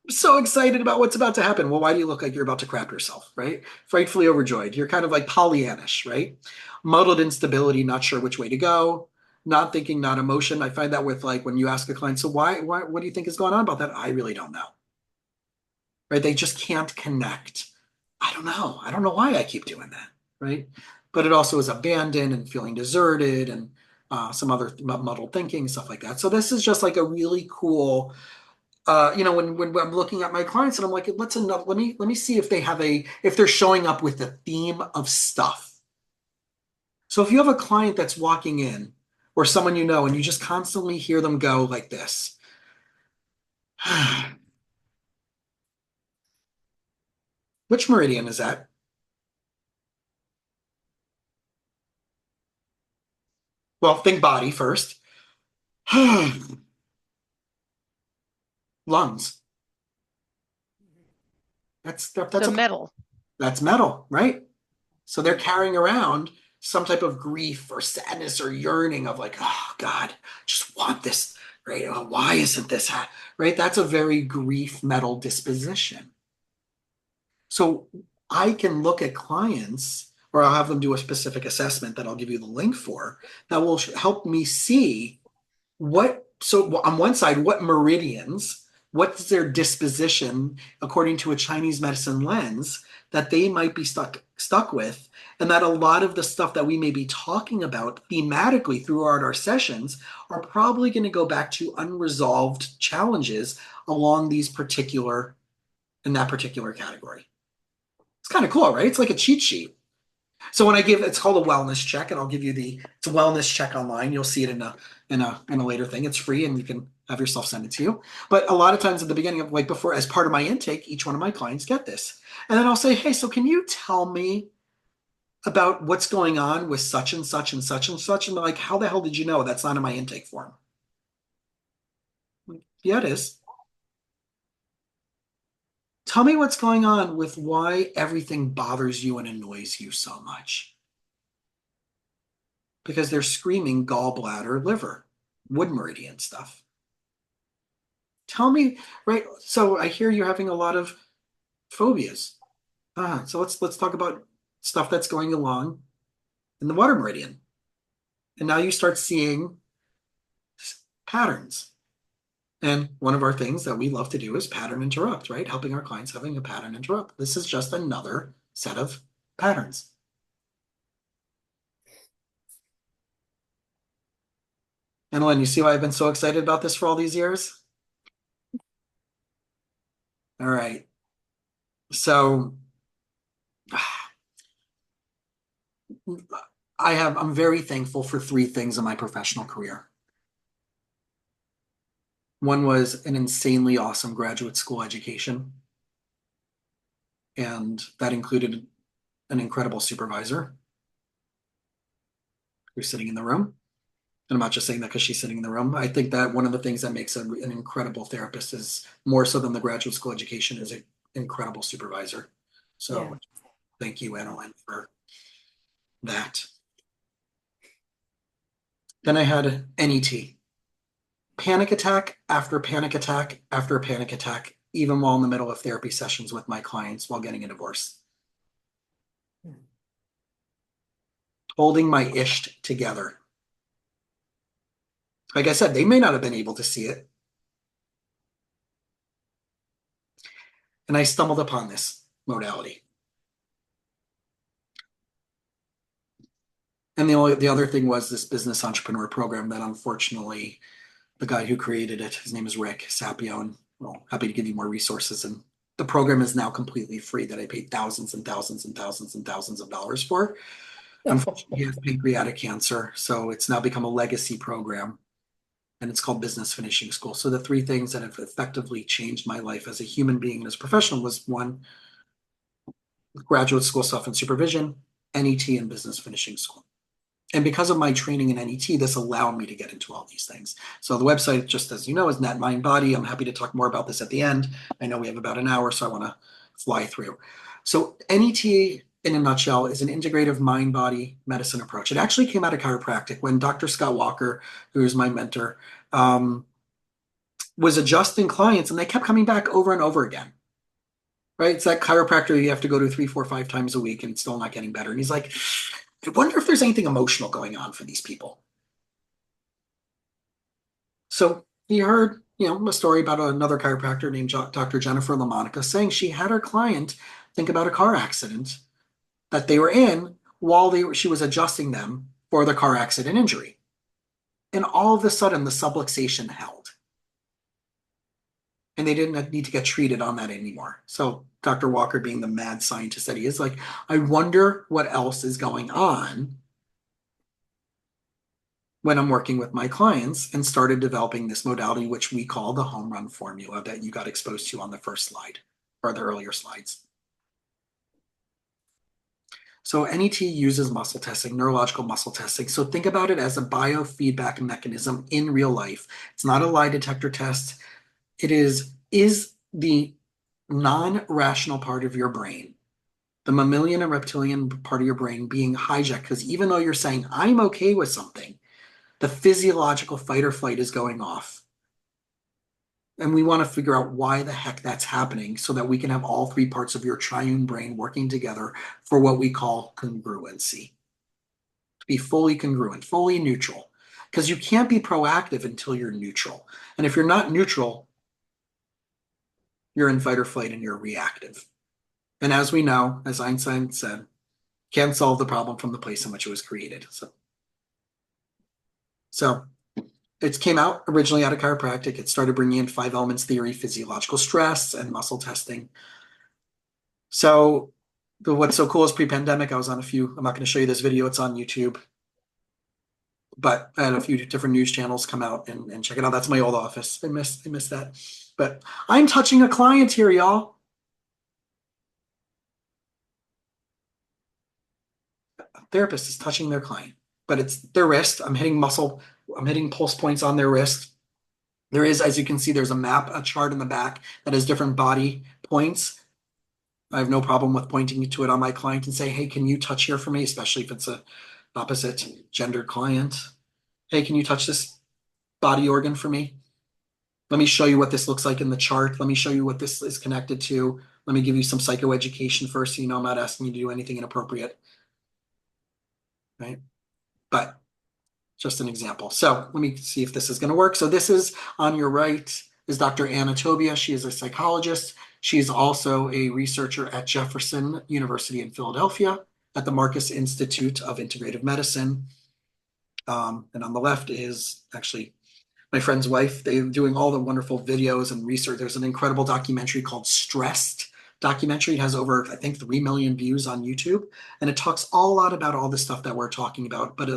so excited about what's about to happen. Well, why do you look like you're about to crap yourself, right? Frightfully overjoyed. You're kind of like Pollyannish, right? Muddled instability, not sure which way to go. Not thinking, not emotion. I find that with like when you ask a client, so why, what do you think is going on about that? I really don't know. Right? They just can't connect. I don't know. I don't know why I keep doing that, right? But it also is abandoned and feeling deserted and some other muddled thinking, stuff like that. So this is just like a really cool, when I'm looking at my clients and I'm like, let me see if if they're showing up with the theme of stuff. So if you have a client that's walking in or someone you know and you just constantly hear them go like this, which meridian is that? Well, think body first. Lungs. So metal. That's metal, right? So they're carrying around some type of grief or sadness or yearning of like, oh God, just want this, right? Oh, why isn't this right? That's a very grief metal disposition. So I can look at clients, or I'll have them do a specific assessment that I'll give you the link for, that will help me see so on one side, what meridians, what's their disposition according to a Chinese medicine lens that they might be stuck with, and that a lot of the stuff that we may be talking about thematically throughout our sessions are probably going to go back to unresolved challenges along in that particular category. It's kind of cool, right? It's like a cheat sheet. So when it's called a wellness check, and I'll give you it's a wellness check online. You'll see it in a later thing. It's free, and you can have yourself send it to you. But a lot of times at the beginning of before, as part of my intake, each one of my clients get this, and then I'll say, hey, so can you tell me about what's going on with such and such and such and such. And they're like, how the hell did you know? That's not in my intake form. Yeah, it is. Tell me what's going on with why everything bothers you and annoys you so much. Because they're screaming gallbladder, liver, wood meridian stuff. Tell me, right? So I hear you're having a lot of phobias. So let's talk about stuff that's going along in the water meridian. And now you start seeing patterns. And one of our things that we love to do is pattern interrupt, right? Helping our clients having a pattern interrupt. This is just another set of patterns. And Len, you see why I've been so excited about this for all these years? All right. So I'm very thankful for three things in my professional career. One was an insanely awesome graduate school education. And that included an incredible supervisor who's sitting in the room. And I'm not just saying that because she's sitting in the room. I think that one of the things that makes an incredible therapist is more so than the graduate school education is an incredible supervisor. So thank you, Annalyn, for that. Then I had NET. Panic attack after panic attack after panic attack, even while in the middle of therapy sessions with my clients while getting a divorce. Holding my isht together. Like I said, they may not have been able to see it. And I stumbled upon this modality. And the other thing was this business entrepreneur program that unfortunately the guy who created it, his name is Rick Sapio, and well, happy to give you more resources. And the program is now completely free that I paid thousands and thousands and thousands and thousands of dollars for. Unfortunately, he has pancreatic cancer, so it's now become a legacy program, and it's called Business Finishing School. So the three things that have effectively changed my life as a human being and as a professional was one, graduate school stuff and supervision, NET, and Business Finishing School. And because of my training in NET, this allowed me to get into all these things. So the website, just as you know, is Net Mind Body. I'm happy to talk more about this at the end. I know we have about an hour, so I want to fly through. So NET, in a nutshell, is an integrative mind-body medicine approach. It actually came out of chiropractic when Dr. Scott Walker, who is my mentor, was adjusting clients, and they kept coming back over and over again. Right? It's that chiropractor you have to go to 3, 4, 5 times a week, and it's still not getting better. And he's like, I wonder if there's anything emotional going on for these people. So he heard, a story about another chiropractor named Dr. Jennifer LaMonica saying she had her client think about a car accident that they were in while she was adjusting them for the car accident injury. And all of a sudden, the subluxation held. And they didn't need to get treated on that anymore. So Dr. Walker, being the mad scientist that he is, like, I wonder what else is going on when I'm working with my clients, and started developing this modality, which we call the home run formula that you got exposed to on the first slide or the earlier slides. So NET uses muscle testing, neurological muscle testing. So think about it as a biofeedback mechanism in real life. It's not a lie detector test. It is the non-rational part of your brain, the mammalian and reptilian part of your brain, being hijacked, because even though you're saying, I'm okay with something, the physiological fight or flight is going off. And we want to figure out why the heck that's happening so that we can have all three parts of your triune brain working together for what we call congruency. To be fully congruent, fully neutral. Because you can't be proactive until you're neutral. And if you're not neutral, you're in fight or flight and you're reactive. And as we know, as Einstein said, can't solve the problem from the place in which it was created. So it came out originally out of chiropractic. It started bringing in 5 elements theory, physiological stress, and muscle testing. So what's so cool is pre-pandemic, I was on a few, I'm not going to show you this video, it's on YouTube, but I had a few different news channels come out and check it out. That's my old office. I missed that. But I'm touching a client here, y'all. therapist is touching their client, but it's their wrist. I'm hitting pulse points on their wrist. There is, as you can see, there's a chart in the back that has different body points. I have no problem with pointing to it on my client and say, hey, can you touch here for me? Especially if it's a opposite gender client. Hey, can you touch this body organ for me? Let me show you what this looks like in the chart. Let me show you what this is connected to. Let me give you some psychoeducation first, so you know I'm not asking you to do anything inappropriate. Right? But just an example. So let me see if this is going to work. So this is on your right is Dr. Anna Tobia. She is a psychologist. She's also a researcher at Jefferson University in Philadelphia at the Marcus Institute of Integrative Medicine. And on the left is actually my friend's wife. They're doing all the wonderful videos and research. There's an incredible documentary called Stressed documentary. It has over, I think, 3 million views on YouTube. And it talks a lot about all the stuff that we're talking about, but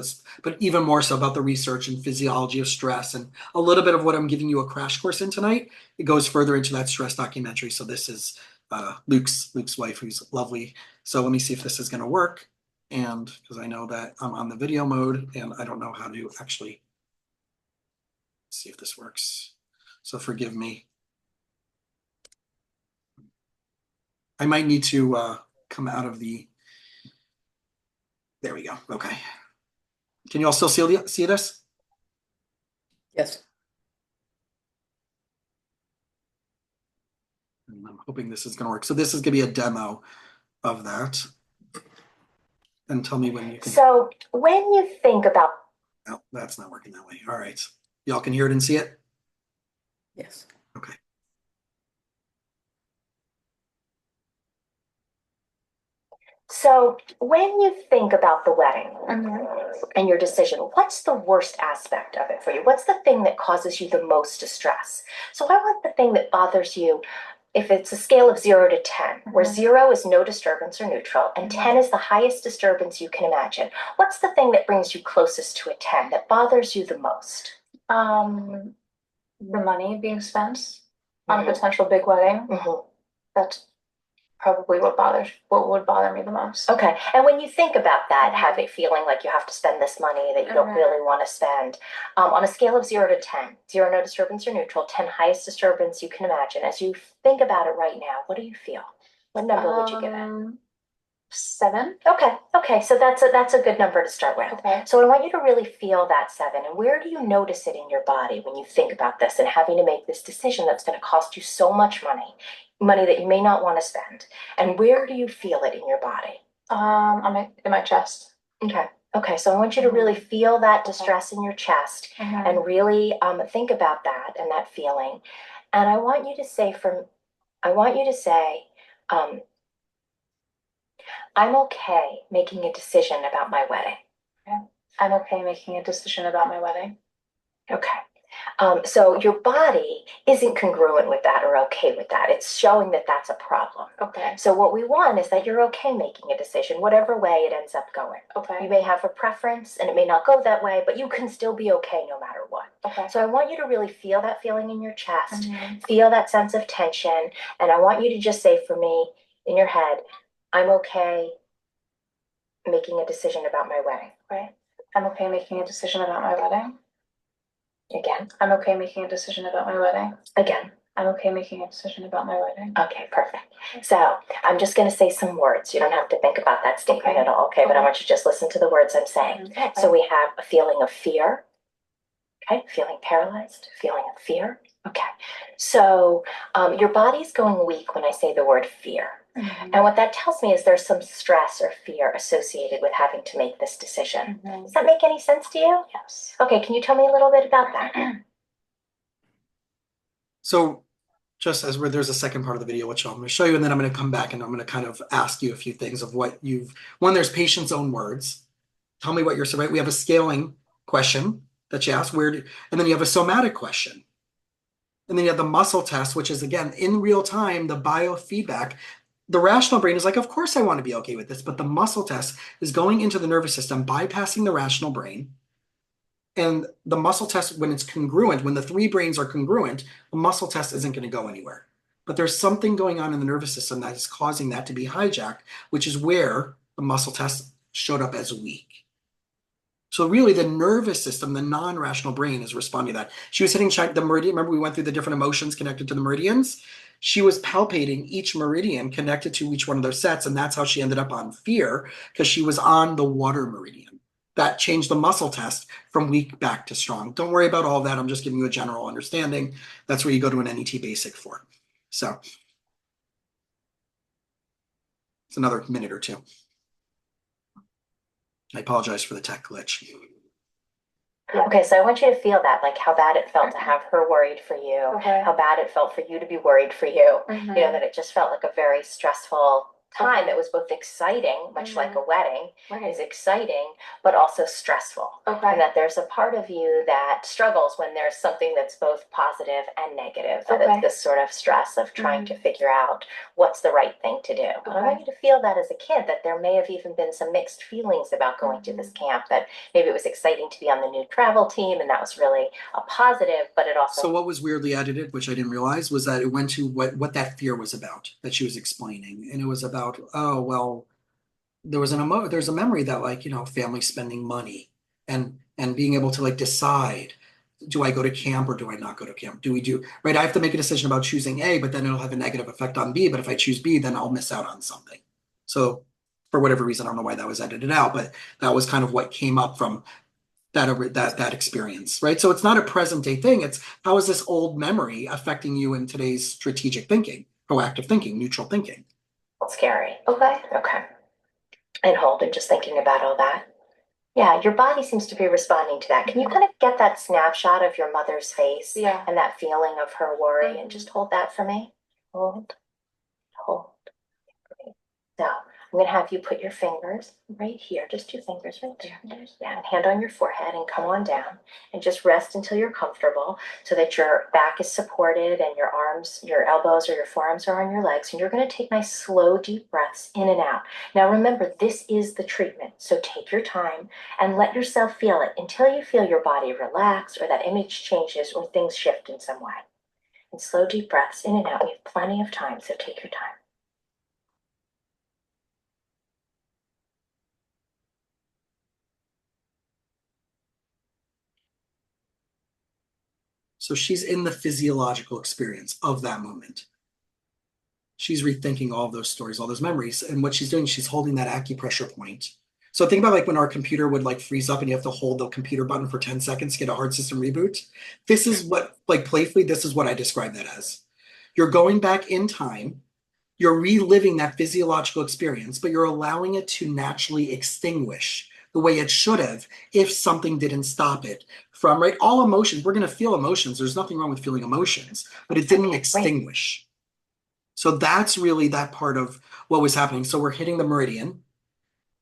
even more so about the research and physiology of stress, and a little bit of what I'm giving you a crash course in tonight. It goes further into that stress documentary. So this is Luke's wife, who's lovely. So let me see if this is going to work. And because I know that I'm on the video mode and I don't know how to actually see if this works. So forgive me. I might need to come out of the, there we go. Okay. Can you all still see this? Yes. And I'm hoping this is going to work. So this is going to be a demo of that. And tell me when you can. So when you think about. Oh, that's not working that way. All right. Y'all can hear it and see it? Yes. Okay. So when you think about the wedding and your decision, what's the worst aspect of it for you? What's the thing that causes you the most distress? So I want the thing that bothers you, if it's a scale of 0 to 10, where 0 is no disturbance or neutral, and 10 is the highest disturbance you can imagine. What's the thing that brings you closest to a 10 that bothers you the most? The money being spent on a potential big wedding. That's probably what would bother me the most. Okay. And when you think about that, having feeling like you have to spend this money that you don't really want to spend, on a scale of 0 to 10, 0 no disturbance or neutral, 10 highest disturbance you can imagine. As you think about it right now, what do you feel? What number would you give it? 7. Okay. So that's a good number to start with. Okay. So I want you to really feel that 7. And where do you notice it in your body when you think about this and having to make this decision that's going to cost you so much money that you may not want to spend? And where do you feel it in your body? In my chest. Okay. So I want you to really feel that distress in your chest and really think about that and that feeling. And I want you to say, I'm okay making a decision about my wedding. Okay. I'm okay making a decision about my wedding. Okay. So your body isn't congruent with that or okay with that. It's showing that that's a problem. Okay. So what we want is that you're okay making a decision, whatever way it ends up going. Okay. You may have a preference and it may not go that way, but you can still be okay no matter what. Okay. So I want you to really feel that feeling in your chest, feel that sense of tension, and I want you to just say for me in your head, I'm okay making a decision about my wedding. Right. I'm okay making a decision about my wedding. Again. I'm okay making a decision about my wedding. Again. I'm okay making a decision about my wedding. Okay, perfect. So I'm just going to say some words. You don't have to think about that statement at all, okay? But I want you to just listen to the words I'm saying. Okay. So we have a feeling of fear, okay? Feeling paralyzed, feeling of fear. Okay. So your body's going weak when I say the word fear. And what that tells me is there's some stress or fear associated with having to make this decision. Does that make any sense to you? Yes. Okay, can you tell me a little bit about that? So just as there's a second part of the video, which I'm going to show you, and then I'm going to come back and I'm going to kind of ask you a few things of what when there's patient's own words. Tell me what you're right. We have a scaling question that you ask, and then you have a somatic question. And then you have the muscle test, which is, again, in real time, the biofeedback. The rational brain is like, of course I want to be okay with this, but the muscle test is going into the nervous system, bypassing the rational brain. And the muscle test, when it's congruent, when the 3 brains are congruent, the muscle test isn't going to go anywhere. But there's something going on in the nervous system that is causing that to be hijacked, which is where the muscle test showed up as weak. So really the nervous system, the non-rational brain is responding to that. She was hitting the meridian. Remember we went through the different emotions connected to the meridians? She was palpating each meridian connected to each one of those sets. And that's how she ended up on fear, because she was on the water meridian. That changed the muscle test from weak back to strong. Don't worry about all that. I'm just giving you a general understanding. That's where you go to an NET basic for. So it's another minute or two. I apologize for the tech glitch. Okay, so I want you to feel that, like how bad it felt to have her worried for you, how bad it felt for you to be worried for you, you know, that it just felt like a very stressful time that was both exciting, much like a wedding is exciting, but also stressful. And that there's a part of you that struggles when there's something that's both positive and negative, that it's this sort of stress of trying to figure out what's the right thing to do. But I want you to feel that as a kid, that there may have even been some mixed feelings about going to this camp, that maybe it was exciting to be on the new travel team, and that was really a positive, but it also... So what was weirdly edited, which I didn't realize, was that it went to what that fear was about, that she was explaining. And it was about, oh, well, there's a memory that, like, you know, family spending money and being able to like decide, do I go to camp or do I not go to camp? Right? I have to make a decision about choosing A, but then it'll have a negative effect on B. But if I choose B, then I'll miss out on something. So for whatever reason, I don't know why that was edited out, but that was kind of what came up from that experience, right? So it's not a present day thing. It's how is this old memory affecting you in today's strategic thinking, proactive thinking, neutral thinking? Scary. Okay. And hold, and just thinking about all that. Yeah, your body seems to be responding to that. Can you kind of get that snapshot of your mother's face and that feeling of her worry, and just hold that for me? Hold. Now, I'm going to have you put your fingers right here, just 2 fingers right there. Yeah, and hand on your forehead and come on down and just rest until you're comfortable, so that your back is supported and your arms, your elbows or your forearms are on your legs. And you're going to take nice, slow, deep breaths in and out. Now, remember, this is the treatment. So take your time and let yourself feel it until you feel your body relax, or that image changes, or things shift in some way. And slow, deep breaths in and out. We have plenty of time, so take your time. So she's in the physiological experience of that moment. She's rethinking all of those stories, all those memories. And what she's doing, she's holding that acupressure point. So think about like when our computer would like freeze up and you have to hold the computer button for 10 seconds to get a hard system reboot. This is what, like playfully, this is what I describe that as. You're going back in time, you're reliving that physiological experience, but you're allowing it to naturally extinguish the way it should have if something didn't stop it from, right? All emotions, we're going to feel emotions. There's nothing wrong with feeling emotions, but it didn't extinguish. So that's really that part of what was happening. So we're hitting the meridian,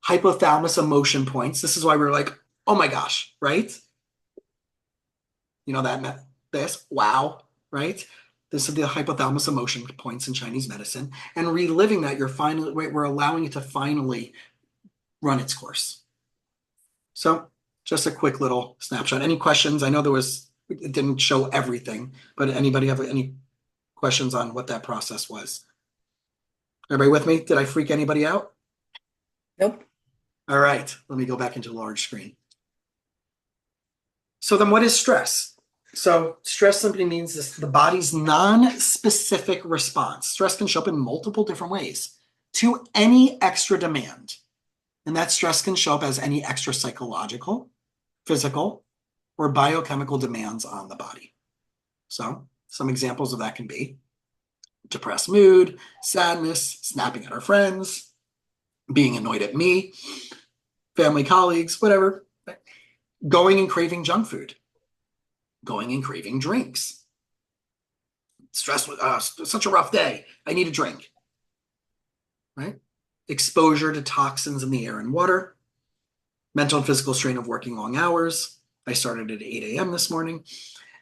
hypothalamus emotion points. This is why we're like, oh my gosh, right? You know, wow, right? This is the hypothalamus emotion points in Chinese medicine. And reliving that, we're allowing it to finally run its course. So just a quick little snapshot. Any questions? I know it didn't show everything, but anybody have any questions on what that process was? Everybody with me? Did I freak anybody out? Nope. All right, let me go back into large screen. So then what is stress? So stress simply means the body's non-specific response. Stress can show up in multiple different ways to any extra demand. And that stress can show up as any extra psychological, physical, or biochemical demands on the body. So some examples of that can be depressed mood, sadness, snapping at our friends, being annoyed at me, family, colleagues, whatever. Going and craving junk food, going and craving drinks. Stress, such a rough day, I need a drink, right? Exposure to toxins in the air and water, mental and physical strain of working long hours. I started at 8 a.m. this morning.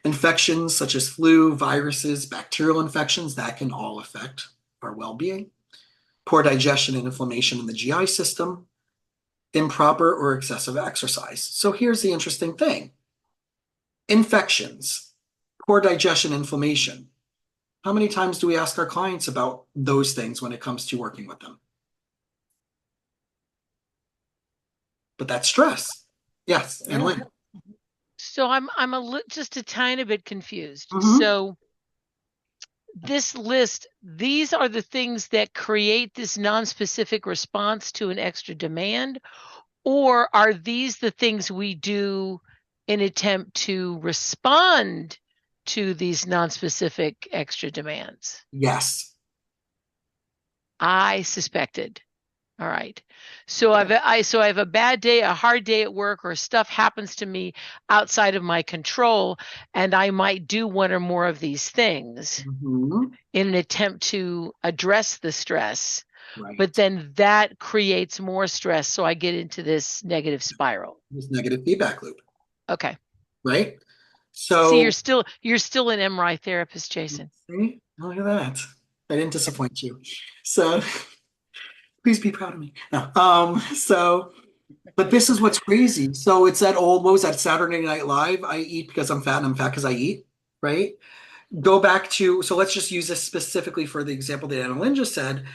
Infections such as flu, viruses, bacterial infections, that can all affect our well-being. Poor digestion and inflammation in the GI system. Improper or excessive exercise. So here's the interesting thing. Infections, poor digestion, inflammation. How many times do we ask our clients about those things when it comes to working with them? but that's stress. Yes, and Lynn. So I'm just a tiny bit confused. Mhm. So this list, these are the things that create this non-specific response to an extra demand, or are these the things we do in attempt to respond to these non-specific extra demands? Yes. I suspected. All right. So I have a bad day, a hard day at work, or stuff happens to me outside of my control, and I might do one or more of these things Mhm. in an attempt to address the stress. Right. But then that creates more stress, so I get into this negative spiral. This negative feedback loop, Okay. right? So So, you're still an MRI therapist, Jason. see? Look at that. I didn't disappoint you. So please be proud of me. No. But this is what's crazy. So it's that old, what was that, Saturday Night Live? I eat because I'm fat and I'm fat because I eat, right? Go back to, so let's just use this specifically for the example that Anna Lynn just said.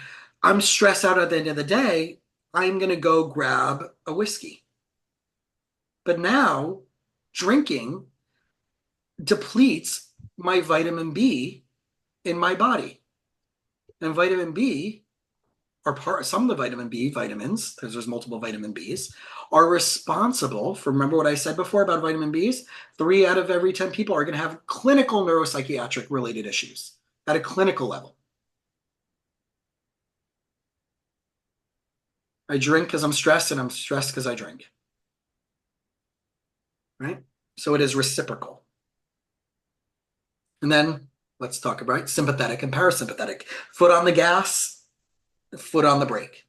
I'm stressed out at the end of the day. I'm going to go grab a whiskey. But now drinking depletes my vitamin B in my body. And vitamin B, or some of the vitamin B vitamins, because there's multiple vitamin Bs, are responsible for, remember what I said before about vitamin Bs? 3 out of every 10 people are going to have clinical neuropsychiatric related issues at a clinical level. I drink because I'm stressed, and I'm stressed because I drink. Right? So it is reciprocal. And then let's talk about sympathetic and parasympathetic. Foot on the gas, foot on the brake.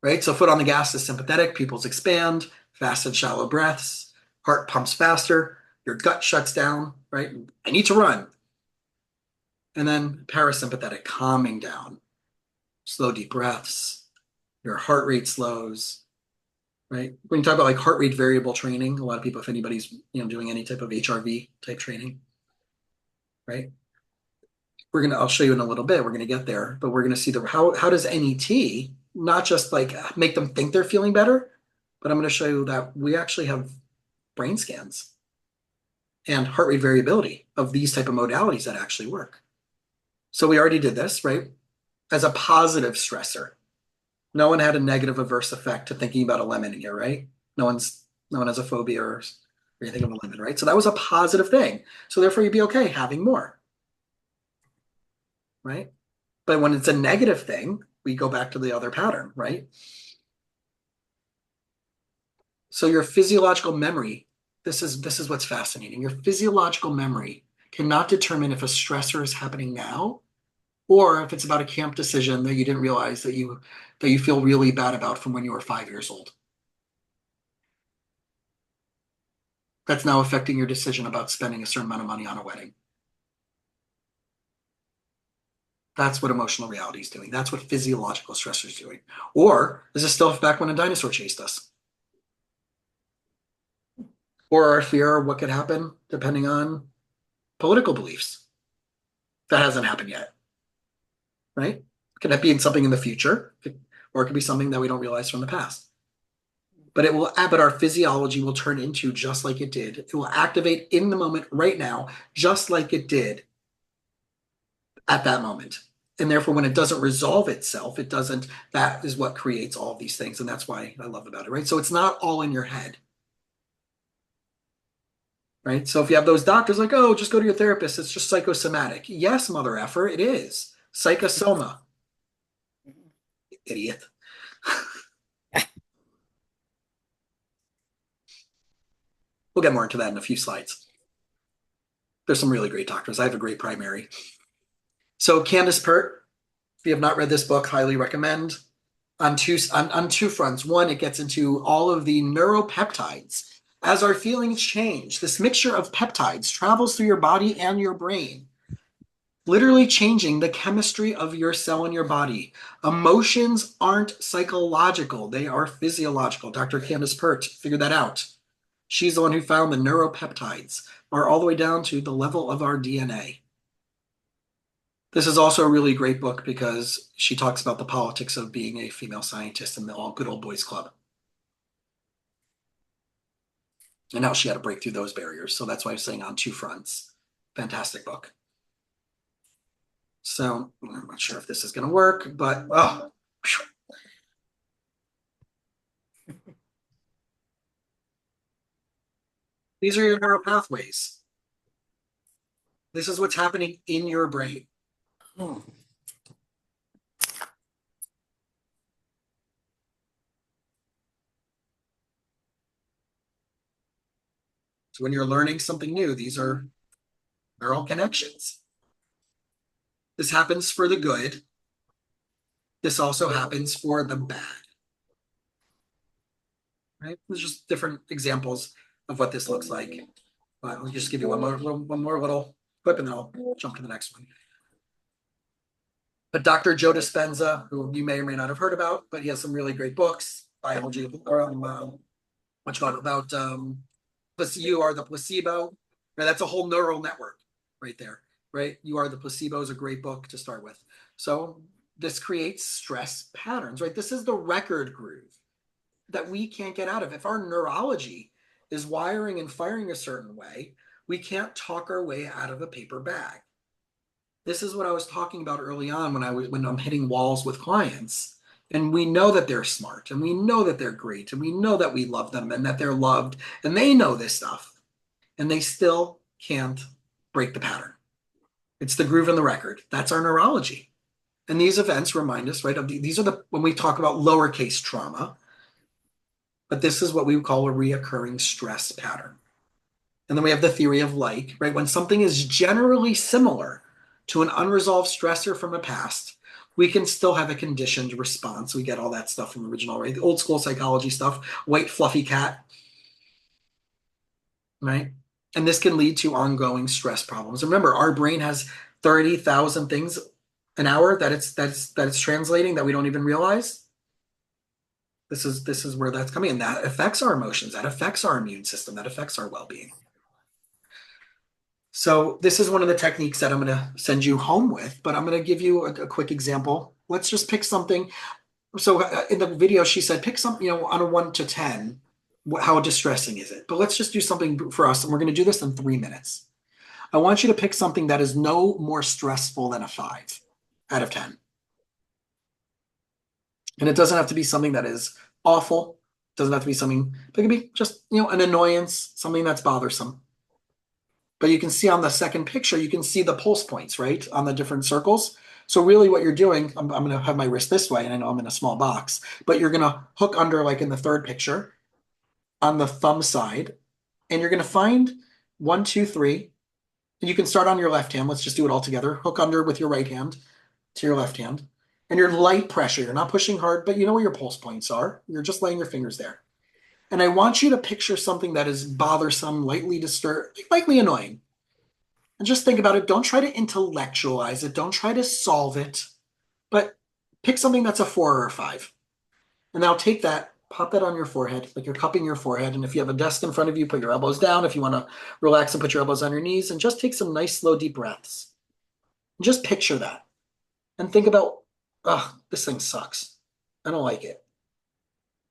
Right? So foot on the gas is sympathetic, pupils expand, fast and shallow breaths, heart pumps faster, your gut shuts down, right? I need to run. And then parasympathetic, calming down, slow deep breaths, your heart rate slows, right? When you talk about like heart rate variable training, a lot of people, if anybody's doing any type of HRV type training, right? I'll show you in a little bit, we're gonna get there, but we're gonna see how does NET not just like make them think they're feeling better, but I'm gonna show you that we actually have brain scans and heart rate variability of these type of modalities that actually work. So we already did this, right? As a positive stressor. No one had a negative adverse effect to thinking about a lemon here, right? No one has a phobia or anything of a lemon, right? So that was a positive thing. So therefore you'd be okay having more. Right? But when it's a negative thing, we go back to the other pattern, right? So your physiological memory, this is what's fascinating. Your physiological memory cannot determine if a stressor is happening now or if it's about a camp decision that you didn't realize that you feel really bad about from when you were 5 years old. That's now affecting your decision about spending a certain amount of money on a wedding. That's what emotional reality is doing. That's what physiological stressors is doing. Or is it still back when a dinosaur chased us? Or our fear of what could happen depending on political beliefs. That hasn't happened yet, right? Can that be something in the future? Or it could be something that we don't realize from the past. But our physiology will turn into just like it did. It will activate in the moment right now, just like it did at that moment. And therefore, when it doesn't resolve itself, that is what creates all of these things. And that's why I love about it, right? So it's not all in your head. Right? So if you have those doctors like, oh, just go to your therapist, it's just psychosomatic. Yes, mother effer, it is. Psychosoma. Idiot. We'll get more into that in a few slides. There's some really great doctors. I have a great primary. So Candace Pert, if you have not read this book, highly recommend on two fronts. One, it gets into all of the neuropeptides. As our feelings change, this mixture of peptides travels through your body and your brain, literally changing the chemistry of your cell in your body. Emotions aren't psychological, they are physiological. Dr. Candace Pert figured that out. She's the one who found the neuropeptides are all the way down to the level of our DNA. This is also a really great book because she talks about the politics of being a female scientist in the all good old boys club. And now she had to break through those barriers. So that's why I'm saying On Two Fronts. Fantastic book. So I'm not sure if this is going to work, but oh, these are your neural pathways. This is what's happening in your brain. So when you're learning something new, these are neural connections. This happens for the good. This also happens for the bad. Right? There's just different examples of what this looks like. But I'll just give you one more little clip and then I'll jump to the next one. But Dr. Joe Dispenza, who you may or may not have heard about, but he has some really great books, biology, or about you are the placebo. Right? That's a whole neural network right there, right? You Are the Placebo is a great book to start with. So this creates stress patterns, right? This is the record groove that we can't get out of. If our neurology is wiring and firing a certain way, we can't talk our way out of a paper bag. This is what I was talking about early on when I'm hitting walls with clients. And we know that they're smart and we know that they're great and we know that we love them and that they're loved and they know this stuff and they still can't break the pattern. It's the groove in the record. That's our neurology. And these events remind us, right, these are when we talk about lowercase trauma, but this is what we call a reoccurring stress pattern. And then we have the theory of like, right? When something is generally similar to an unresolved stressor from a past, we can still have a conditioned response. We get all that stuff from the original, right? The old school psychology stuff, white fluffy cat, right? And this can lead to ongoing stress problems. Remember, our brain has 30,000 things an hour that it's translating that we don't even realize. This is where that's coming, and that affects our emotions, that affects our immune system, that affects our well-being. So this is one of the techniques that I'm going to send you home with, but I'm going to give you a quick example. Let's just pick something. So in the video, she said, pick something, on a 1 to 10, how distressing is it? But let's just do something for us, and we're going to do this in 3 minutes. I want you to pick something that is no more stressful than a 5 out of 10. And it doesn't have to be something that is awful. It doesn't have to be something, it can be just, an annoyance, something that's bothersome. But you can see on the second picture, you can see the pulse points, right, on the different circles. So really what you're doing, I'm going to have my wrist this way, and I know I'm in a small box, but you're going to hook under, like in the third picture, on the thumb side, and you're going to find 1, 2, 3. And you can start on your left hand. Let's just do it all together. Hook under with your right hand to your left hand. And your light pressure, you're not pushing hard, but you know where your pulse points are. You're just laying your fingers there. And I want you to picture something that is bothersome, lightly disturbed, lightly annoying. And just think about it. Don't try to intellectualize it. Don't try to solve it. But pick something that's a 4 or a 5. And now take that, pop that on your forehead, like you're cupping your forehead. And if you have a desk in front of you, put your elbows down. If you want to relax and put your elbows on your knees, and just take some nice, slow, deep breaths. Just picture that. And think about, this thing sucks. I don't like it.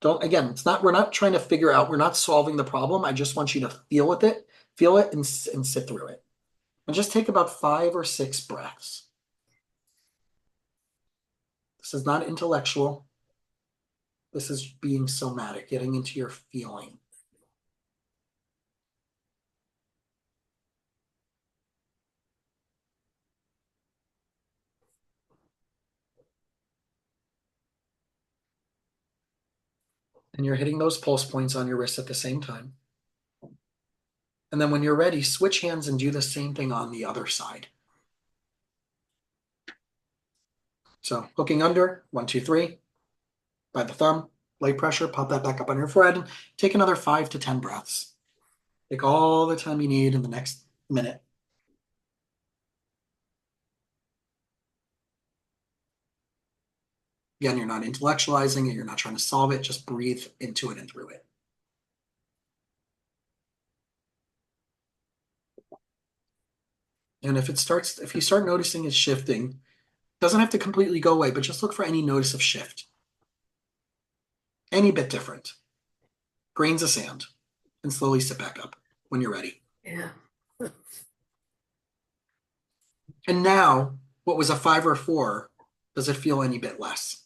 We're not trying to figure out, we're not solving the problem. I just want you to feel it and sit through it. And just take about 5 or 6 breaths. This is not intellectual. This is being somatic, getting into your feeling. And you're hitting those pulse points on your wrist at the same time. And then when you're ready, switch hands and do the same thing on the other side. So hooking under, 1, 2, 3, by the thumb, light pressure, pop that back up on your forehead, and take another 5 to 10 breaths. Take all the time you need in the next minute. Again, you're not intellectualizing it, you're not trying to solve it, just breathe into it and through it. And if you start noticing it shifting, doesn't have to completely go away, but just look for any notice of shift. Any bit different. Grains of sand. and slowly sit back up when you're ready. Yeah. And now, what was a 5 or 4, does it feel any bit less?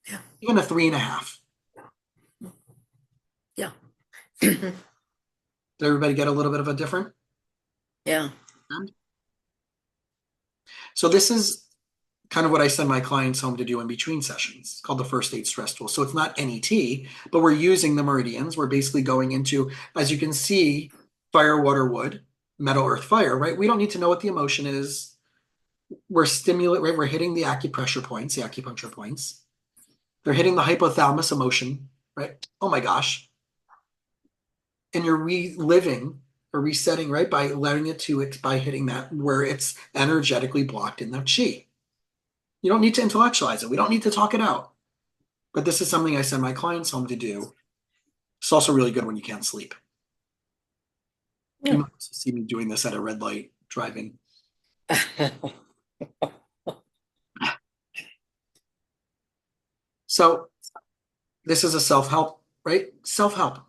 Yeah. Even a 3.5. Yeah. Did everybody get a little bit of a different? Yeah. So this is kind of what I send my clients home to do in between sessions. It's called the first aid stress tool. So it's not NET, but we're using the meridians. We're basically going into, as you can see, fire, water, wood, metal, earth, fire, right? We don't need to know what the emotion is. We're right? We're hitting the acupressure points, the acupuncture points. They're hitting the hypothalamus emotion, right? Oh my gosh. And you're reliving or resetting, right? By letting it to it, by hitting that where it's energetically blocked in the chi. You don't need to intellectualize it. We don't need to talk it out. But this is something I send my clients home to do. It's also really good when you can't sleep. Yeah. You might also see me doing this at a red light driving. So this is a self-help, right? Self-help.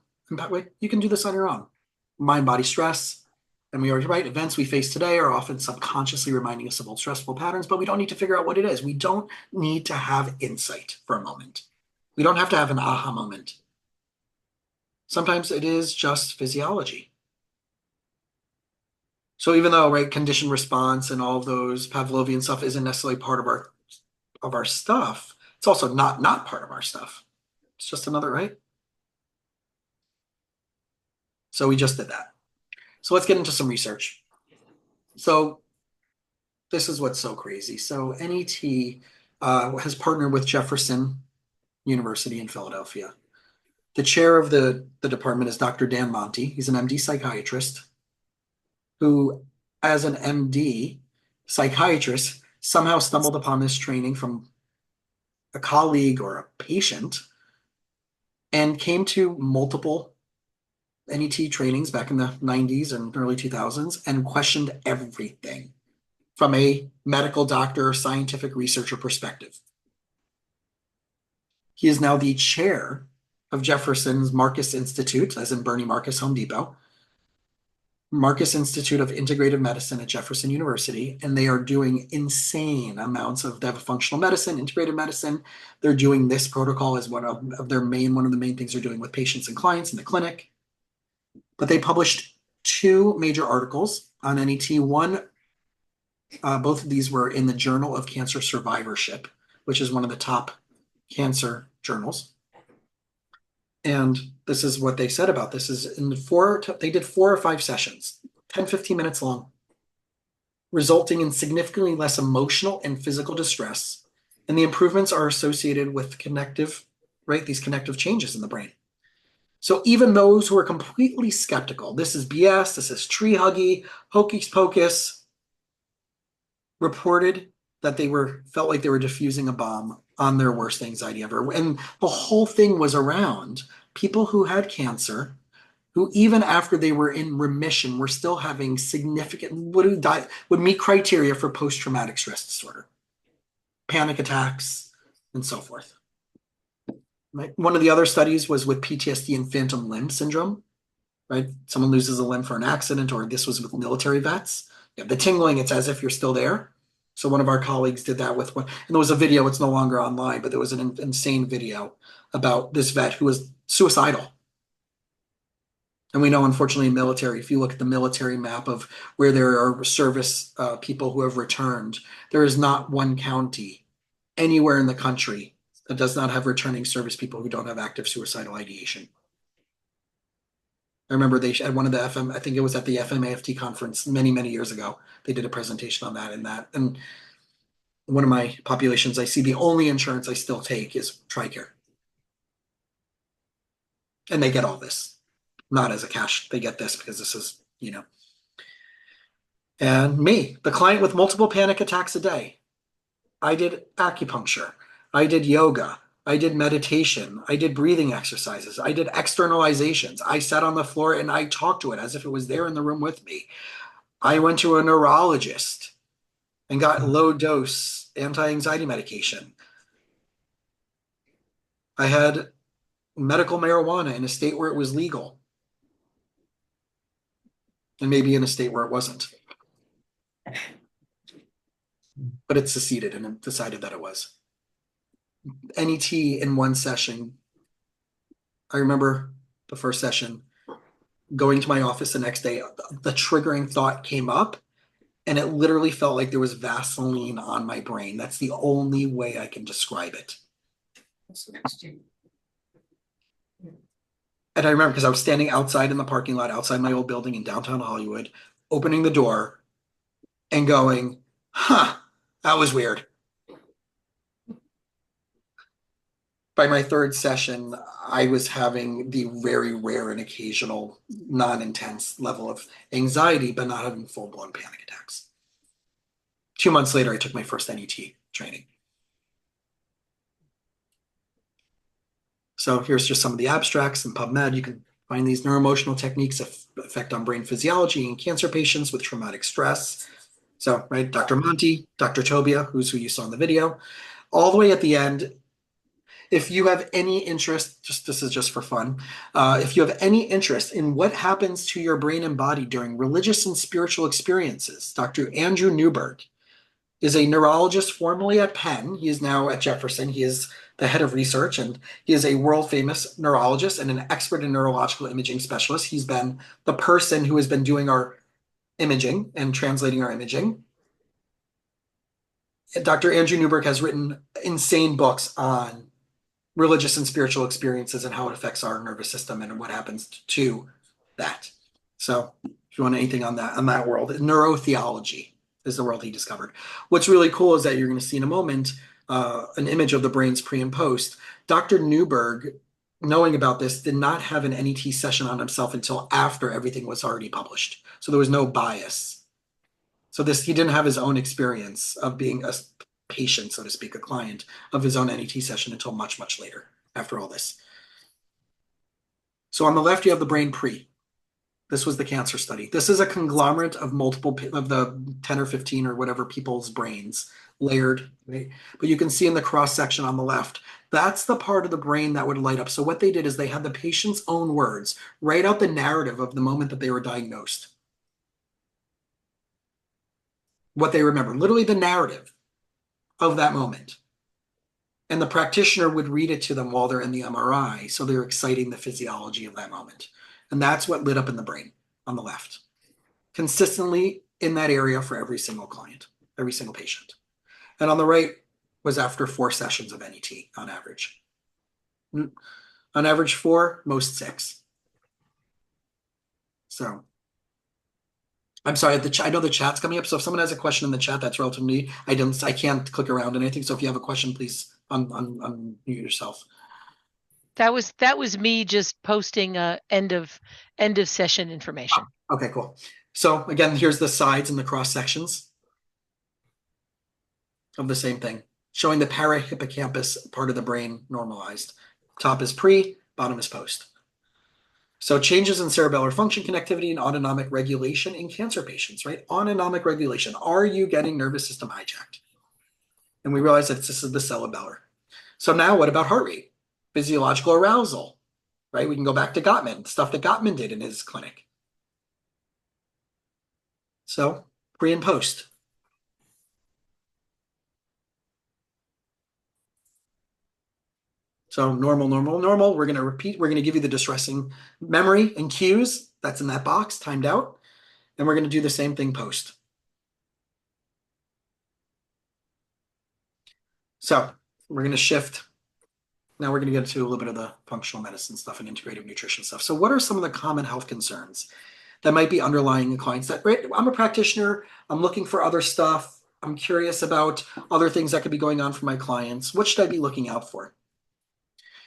You can do this on your own. Mind, body, stress. And we already right. Events we face today are often subconsciously reminding us of old stressful patterns, but we don't need to figure out what it is. We don't need to have insight for a moment. We don't have to have an aha moment. Sometimes it is just physiology. So even though, right, conditioned response and all of those Pavlovian stuff isn't necessarily part of our stuff, it's also not part of our stuff. It's just another, right? So we just did that. So let's get into some research. So this is what's so crazy. So NET has partnered with Jefferson University in Philadelphia. The chair of the department is Dr. Dan Monti. He's an MD psychiatrist who, as an MD psychiatrist, somehow stumbled upon this training from a colleague or a patient and came to multiple NET trainings back in the 90s and early 2000s and questioned everything from a medical doctor, scientific researcher perspective. He is now the chair of Jefferson's Marcus Institute, as in Bernie Marcus, Home Depot, Marcus Institute of Integrative Medicine at Jefferson University, and they are doing insane amounts of, they have functional medicine, integrative medicine. They're doing this protocol as one of the main things they're doing with patients and clients in the clinic. But they published 2 major articles on NET. One, both of these were in the Journal of Cancer Survivorship, which is one of the top cancer journals. And this is what they said about this is they did 4 or 5 sessions, 10, 15 minutes long, resulting in significantly less emotional and physical distress. And the improvements are associated with these connective changes in the brain. So even those who are completely skeptical, this is BS, this is tree huggy, hocus pocus, reported that they felt like they were diffusing a bomb on their worst anxiety ever. And the whole thing was around people who had cancer, who even after they were in remission, were still having significant, would meet criteria for post-traumatic stress disorder, panic attacks, and so forth. Right? One of the other studies was with PTSD and phantom limb syndrome, right? Someone loses a limb for an accident, or this was with military vets. You have the tingling, it's as if you're still there. So one of our colleagues did that with one, and there was a video, it's no longer online, but there was an insane video about this vet who was suicidal. And we know, unfortunately, in military, if you look at the military map of where there are service people who have returned, there is not one county anywhere in the country that does not have returning service people who don't have active suicidal ideation. I remember they at one of the I think it was at the FMAFT conference many, many years ago, they did a presentation on that and one of my populations, I see the only insurance I still take is TRICARE. And they get all this, not as a cash, they get this because this is, And me, the client with multiple panic attacks a day. I did acupuncture. I did yoga. I did meditation. I did breathing exercises. I did externalizations. I sat on the floor and I talked to it as if it was there in the room with me. I went to a neurologist and got low dose anti-anxiety medication. I had medical marijuana in a state where it was legal and maybe in a state where it wasn't. But it seceded and it decided that it was. NET in one session. I remember the first session, going to my office the next day, the triggering thought came up, and it literally felt like there was Vaseline on my brain. That's the only way I can describe it. And I remember because I was standing outside in the parking lot, outside my old building in downtown Hollywood, opening the door and going, huh, that was weird. By my third session, I was having the very rare and occasional non-intense level of anxiety, but not having full-blown panic attacks. 2 months later, I took my first NET training. So here's just some of the abstracts in PubMed. You can find these neuroemotional techniques of effect on brain physiology in cancer patients with traumatic stress. So, right, Dr. Monty, Dr. Tobia, who you saw in the video, all the way at the end. If you have any interest, this is just for fun, if you have any interest in what happens to your brain and body during religious and spiritual experiences, Dr. Andrew Newberg is a neurologist formerly at Penn. He is now at Jefferson. He is the head of research, and he is a world-famous neurologist and an expert in neurological imaging specialist. He's been the person who has been doing our imaging and translating our imaging. Dr. Andrew Newberg has written insane books on religious and spiritual experiences and how it affects our nervous system and what happens to that. So if you want anything on that world, neurotheology is the world he discovered. What's really cool is that you're going to see in a moment an image of the brains pre and post. Dr. Newberg, knowing about this, did not have an NET session on himself until after everything was already published. So there was no bias. So he didn't have his own experience of being a patient, so to speak, a client of his own NET session until much, much later after all this. So on the left, you have the brain pre. This was the cancer study. This is a conglomerate of multiple of the 10 or 15 or whatever people's brains layered, right? But you can see in the cross section on the left, that's the part of the brain that would light up. So what they did is they had the patient's own words write out the narrative of the moment that they were diagnosed. What they remember, literally the narrative of that moment. And the practitioner would read it to them while they're in the MRI. So they're exciting the physiology of that moment. And that's what lit up in the brain on the left. Consistently in that area for every single client, every single patient. And on the right was after 4 sessions of NET on average. On average 4, most 6. So I'm sorry, I know the chat's coming up. So if someone has a question in the chat that's relative to me, I can't click around and anything. So if you have a question, please unmute yourself. That was me just posting end of session information. Okay, cool. So again, here's the sides and the cross sections of the same thing, showing the parahippocampus part of the brain normalized. Top is pre, bottom is post. So changes in cerebellar function connectivity and autonomic regulation in cancer patients, right? Autonomic regulation. Are you getting nervous system hijacked? And we realize that this is the cerebellar. So now what about heart rate? Physiological arousal, right? We can go back to Gottman, stuff that Gottman did in his clinic. So pre and post. So normal. We're going to repeat. We're going to give you the distressing memory and cues. That's in that box, timed out. And we're going to do the same thing post. So we're going to shift. Now we're going to get into a little bit of the functional medicine stuff and integrative nutrition stuff. So what are some of the common health concerns that might be underlying in clients that, right, I'm a practitioner, I'm looking for other stuff, I'm curious about other things that could be going on for my clients. What should I be looking out for?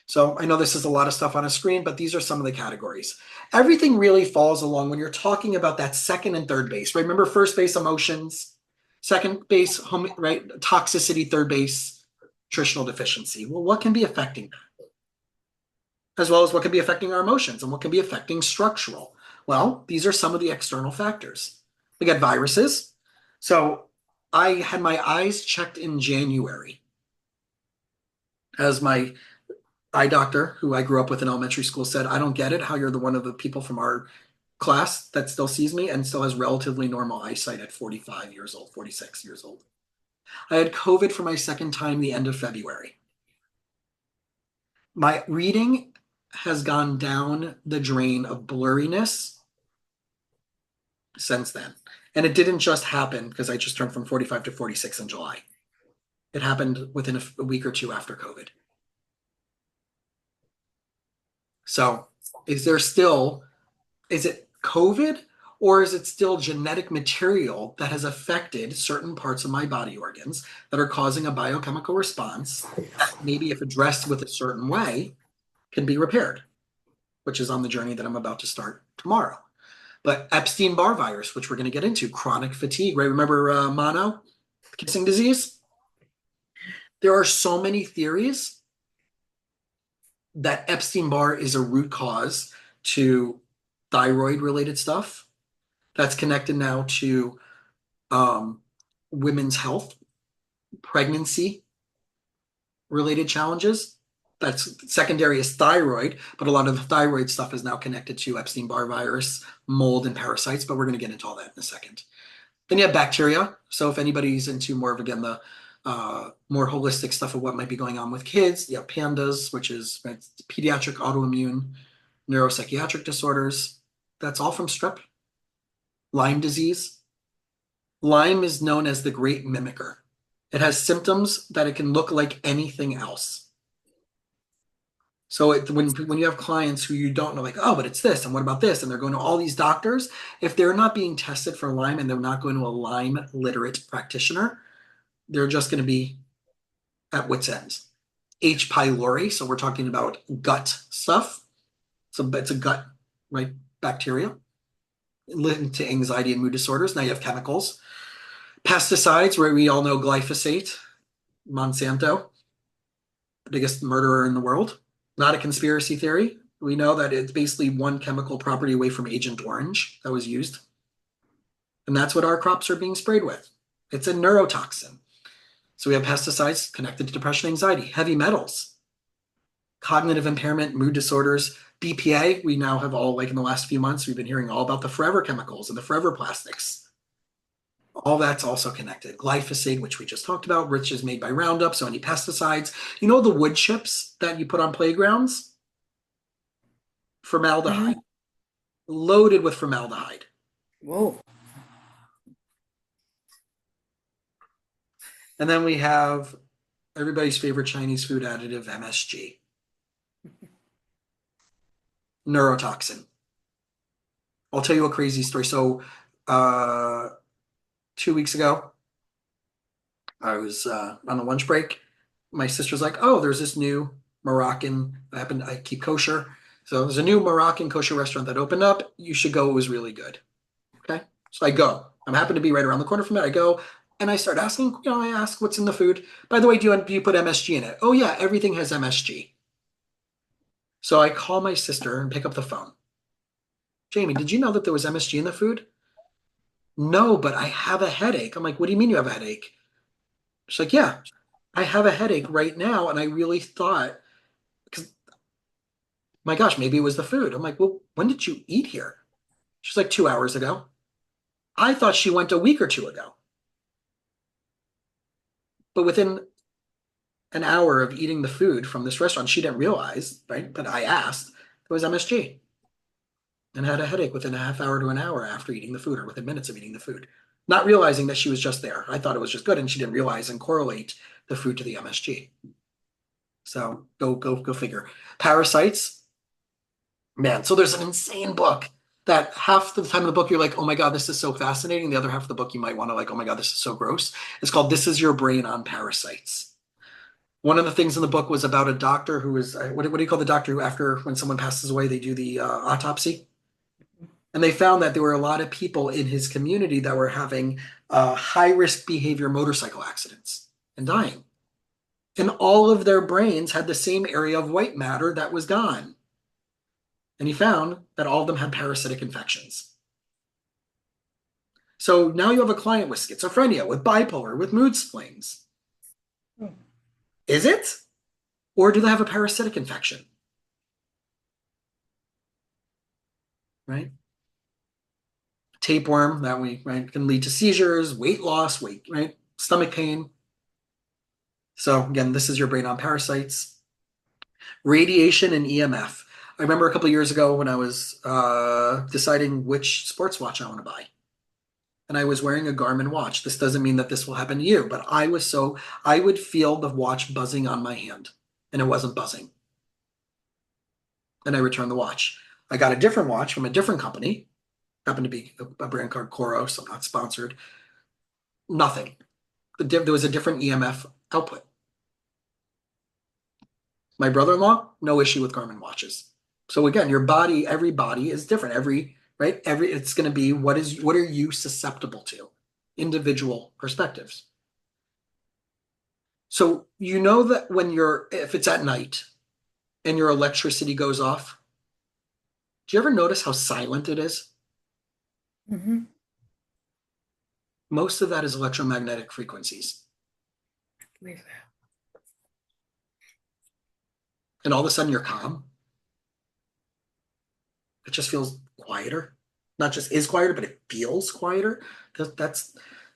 So I know this is a lot of stuff on a screen, but these are some of the categories. Everything really falls along when you're talking about that second and third base, right? Remember first base emotions, second base, right? Toxicity, third base, nutritional deficiency. Well, what can be affecting that? As well as what can be affecting our emotions and what can be affecting structural. Well, these are some of the external factors. We got viruses. So I had my eyes checked in January as my eye doctor, who I grew up with in elementary school, said, I don't get it how you're one of the people from our class that still sees me and still has relatively normal eyesight at 45 years old, 46 years old. I had COVID for my second time the end of February. My reading has gone down the drain of blurriness since then. And it didn't just happen because I just turned from 45 to 46 in July. It happened within a week or two after COVID. So is it COVID, or is it still genetic material that has affected certain parts of my body organs that are causing a biochemical response that maybe if addressed with a certain way can be repaired, which is on the journey that I'm about to start tomorrow. But Epstein-Barr virus, which we're going to get into, chronic fatigue, right? Remember mono, kissing disease? There are so many theories that Epstein-Barr is a root cause to thyroid-related stuff that's connected now to women's health, pregnancy-related challenges. That's secondary is thyroid, but a lot of the thyroid stuff is now connected to Epstein-Barr virus, mold, and parasites, but we're going to get into all that in a second. Then you have bacteria. So if anybody's into more of, again, the more holistic stuff of what might be going on with kids, you have PANDAS, which is pediatric autoimmune neuropsychiatric disorders. That's all from strep. Lyme disease. Lyme is known as the great mimicker. It has symptoms that it can look like anything else. So when you have clients who you don't know, like, oh, but it's this, and what about this? And they're going to all these doctors, if they're not being tested for Lyme and they're not going to a Lyme literate practitioner, they're just going to be at wit's ends. H. pylori, so we're talking about gut stuff. So it's a gut, right, bacteria linked to anxiety and mood disorders. Now you have chemicals. Pesticides, where we all know glyphosate, Monsanto, the biggest murderer in the world. Not a conspiracy theory. We know that it's basically one chemical property away from Agent Orange that was used. And that's what our crops are being sprayed with. It's a neurotoxin. So we have pesticides connected to depression, anxiety, heavy metals, cognitive impairment, mood disorders, BPA. We now have all, like in the last few months, we've been hearing all about the forever chemicals and the forever plastics. All that's also connected. Glyphosate, which we just talked about, which is made by Roundup, so any pesticides. You know the wood chips that you put on playgrounds? Formaldehyde. Loaded with formaldehyde. Whoa. And then we have everybody's favorite Chinese food additive, MSG. Neurotoxin. I'll tell you a crazy story. So 2 weeks ago, I was on a lunch break. My sister's like, oh, there's this new Moroccan, I keep kosher. So there's a new Moroccan kosher restaurant that opened up. You should go. It was really good. Okay. So I go. I'm happy to be right around the corner from it. I go and I start asking, I ask what's in the food. By the way, do you put MSG in it? Oh yeah, everything has MSG. So I call my sister and pick up the phone. Jamie, did you know that there was MSG in the food? No, but I have a headache. I'm like, what do you mean you have a headache? She's like, yeah, I have a headache right now. And I really thought, because my gosh, maybe it was the food. I'm like, well, when did you eat here? She's like, 2 hours ago. I thought she went a week or two ago. But within an hour of eating the food from this restaurant, she didn't realize, right? But I asked, it was MSG. And had a headache within a half hour to an hour after eating the food, or within minutes of eating the food. Not realizing that she was just there. I thought it was just good, and she didn't realize and correlate the food to the MSG. So go figure. Parasites, man. So there's an insane book that half the time of the book you're like, oh my God, this is so fascinating. The other half of the book you might want to like, oh my God, this is so gross. It's called This Is Your Brain on Parasites. One of the things in the book was about a doctor who was, what do you call the doctor who after when someone passes away, they do the autopsy? And they found that there were a lot of people in his community that were having high-risk behavior motorcycle accidents and dying. And all of their brains had the same area of white matter that was gone. And he found that all of them had parasitic infections. So now you have a client with schizophrenia, with bipolar, with mood swings. Is it? Or do they have a parasitic infection? Right? Tapeworm, that can lead to seizures, weight loss, stomach pain. So again, this is your brain on parasites. Radiation and EMF. I remember a couple of years ago when I was deciding which sports watch I want to buy. And I was wearing a Garmin watch. This doesn't mean that this will happen to you, but I would feel the watch buzzing on my hand, and it wasn't buzzing. And I returned the watch. I got a different watch from a different company, happened to be a brand called Koros, I'm not sponsored. Nothing. There was a different EMF output. My brother-in-law, no issue with Garmin watches. So again, your body, every body is different. It's going to be what are you susceptible to? Individual perspectives. So you know that if it's at night and your electricity goes off, do you ever notice how silent it is? Mm-hmm. Most of that is electromagnetic frequencies. I believe that. And all of a sudden you're calm. It just feels quieter. Not just is quieter, but it feels quieter.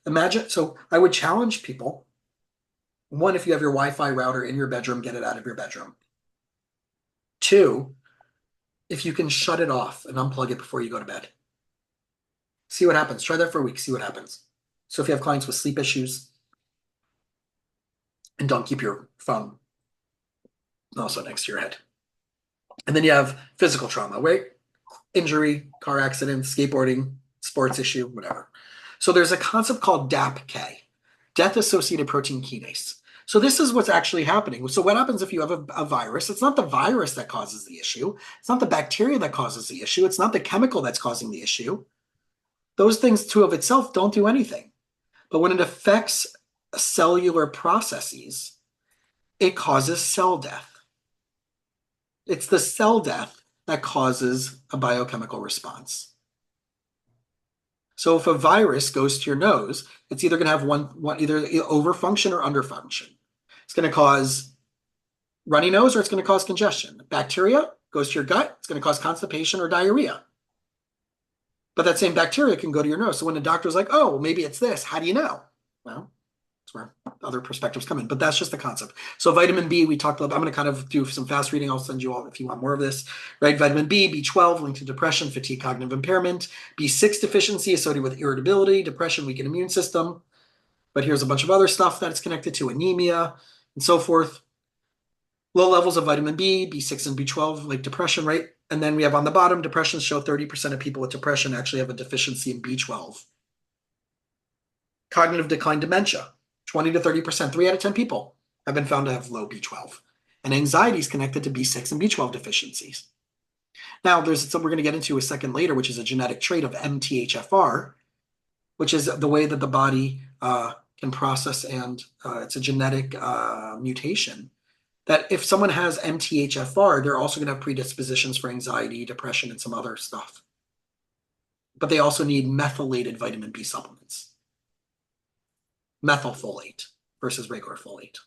Imagine. So I would challenge people. One, if you have your Wi-Fi router in your bedroom, get it out of your bedroom. Two, if you can shut it off and unplug it before you go to bed. See what happens. Try that for a week. See what happens. So if you have clients with sleep issues, and don't keep your phone also next to your head. And then you have physical trauma, right? Injury, car accident, skateboarding, sports issue, whatever. So there's a concept called DAPK, death-associated protein kinase. So this is what's actually happening. So what happens if you have a virus? It's not the virus that causes the issue. It's not the bacteria that causes the issue. It's not the chemical that's causing the issue. Those things, too, of itself, don't do anything. But when it affects cellular processes, it causes cell death. It's the cell death that causes a biochemical response. So if a virus goes to your nose, it's either going to have either overfunction or underfunction. It's going to cause runny nose or it's going to cause congestion. Bacteria goes to your gut, it's going to cause constipation or diarrhea. But that same bacteria can go to your nose. So when the doctor's like, oh, well, maybe it's this, how do you know? Well, that's where other perspectives come in, but that's just the concept. So vitamin B, we talked about, I'm going to kind of do some fast reading. I'll send you all if you want more of this, right? Vitamin B, B12 linked to depression, fatigue, cognitive impairment, B6 deficiency associated with irritability, depression, weakened immune system. But here's a bunch of other stuff that it's connected to, anemia and so forth. Low levels of vitamin B, B6 and B12, like depression, right? And then we have on the bottom, depression show 30% of people with depression actually have a deficiency in B12. Cognitive decline, dementia, 20 to 30%, 3 out of 10 people have been found to have low B12. And anxiety is connected to B6 and B12 deficiencies. Now, there's something we're going to get into a second later, which is a genetic trait of MTHFR, which is the way that the body can process, and it's a genetic mutation. That if someone has MTHFR, they're also going to have predispositions for anxiety, depression, and some other stuff. But they also need methylated vitamin B supplements. Methylfolate versus regular folate,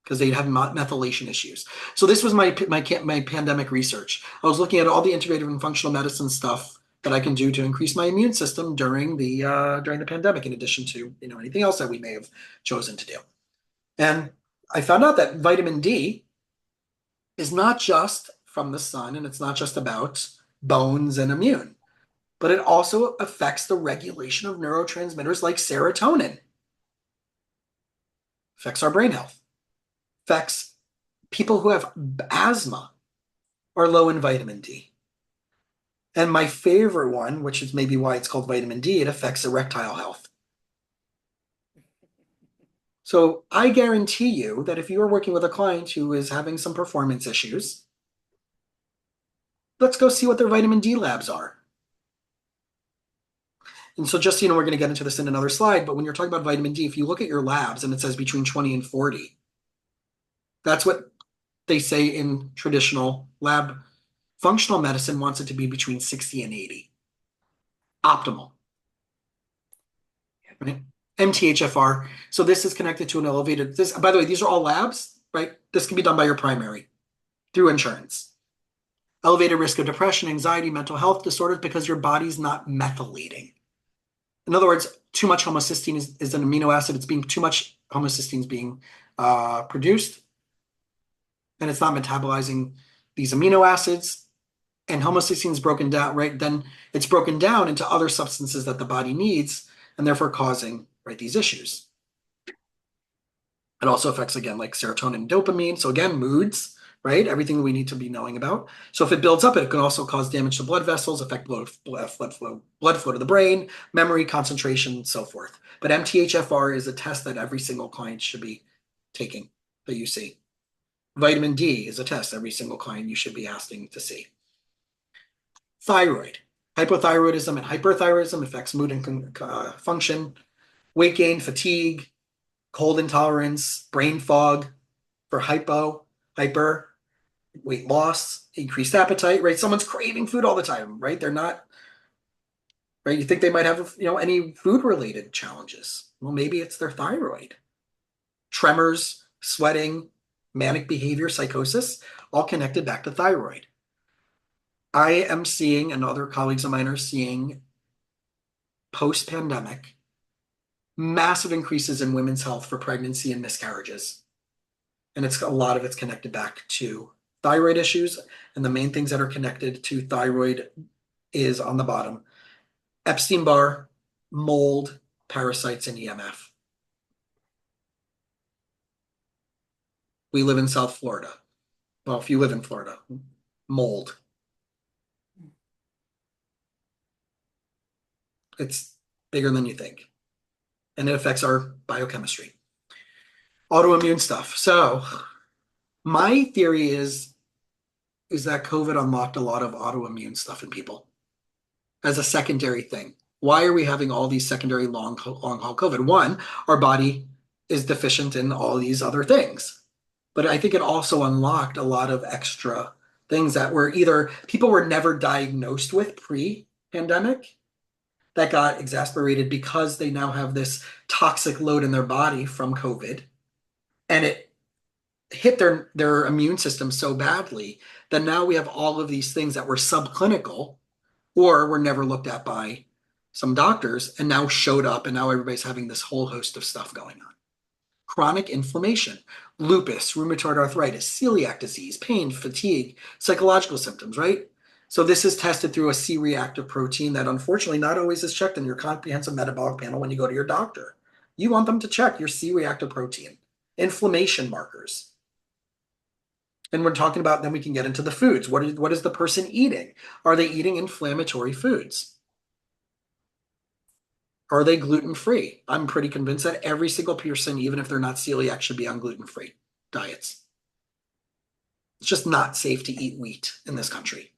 because they have methylation issues. So this was my pandemic research. I was looking at all the integrative and functional medicine stuff that I can do to increase my immune system during the pandemic, in addition to anything else that we may have chosen to do. And I found out that vitamin D is not just from the sun, and it's not just about bones and immune, but it also affects the regulation of neurotransmitters like serotonin. Affects our brain health. Affects people who have asthma are low in vitamin D. And my favorite one, which is maybe why it's called vitamin D, it affects erectile health. So I guarantee you that if you are working with a client who is having some performance issues, let's go see what their vitamin D labs are. And so just, we're going to get into this in another slide, but when you're talking about vitamin D, if you look at your labs and it says between 20 and 40, that's what they say in traditional lab. Functional medicine wants it to be between 60 and 80. Optimal. Right? MTHFR. So this is connected to an elevated, by the way, these are all labs, right? This can be done by your primary through insurance. Elevated risk of depression, anxiety, mental health disorders because your body's not methylating. In other words, too much homocysteine is an amino acid. It's being too much homocysteine is being produced, and it's not metabolizing these amino acids. And homocysteine is broken down, right? Then it's broken down into other substances that the body needs, and therefore causing, right, these issues. It also affects, again, like serotonin and dopamine. So again, moods, right? Everything we need to be knowing about. So if it builds up, it can also cause damage to blood vessels, affect blood flow to the brain, memory, concentration, and so forth. But MTHFR is a test that every single client should be taking that you see. Vitamin D is a test every single client you should be asking to see. Thyroid. Hypothyroidism and hyperthyroidism affects mood and function, weight gain, fatigue, cold intolerance, brain fog for hyper, weight loss, increased appetite, right? Someone's craving food all the time, right? They're not, right? You think they might have, any food related challenges. Well, maybe it's their thyroid. Tremors, sweating, manic behavior, psychosis, all connected back to thyroid. I am seeing, and other colleagues of mine are seeing, post-pandemic, massive increases in women's health for pregnancy and miscarriages. And a lot of it's connected back to thyroid issues. And the main things that are connected to thyroid is on the bottom: Epstein-Barr, mold, parasites, and EMF. We live in South Florida. Well, if you live in Florida, mold. It's bigger than you think. And it affects our biochemistry. Autoimmune stuff. So my theory is that COVID unlocked a lot of autoimmune stuff in people as a secondary thing. Why are we having all these secondary long haul COVID? One, our body is deficient in all these other things. But I think it also unlocked a lot of extra things that were either people were never diagnosed with pre-pandemic, that got exacerbated because they now have this toxic load in their body from COVID, and it hit their immune system so badly that now we have all of these things that were subclinical or were never looked at by some doctors and now showed up, and now everybody's having this whole host of stuff going on. Chronic inflammation, lupus, rheumatoid arthritis, celiac disease, pain, fatigue, psychological symptoms, right? So this is tested through a C-reactive protein that unfortunately not always is checked in your comprehensive metabolic panel when you go to your doctor. You want them to check your C-reactive protein, inflammation markers. And we're talking about, then we can get into the foods. What is the person eating? Are they eating inflammatory foods? Are they gluten-free? I'm pretty convinced that every single person, even if they're not celiac, should be on gluten-free diets. It's just not safe to eat wheat in this country.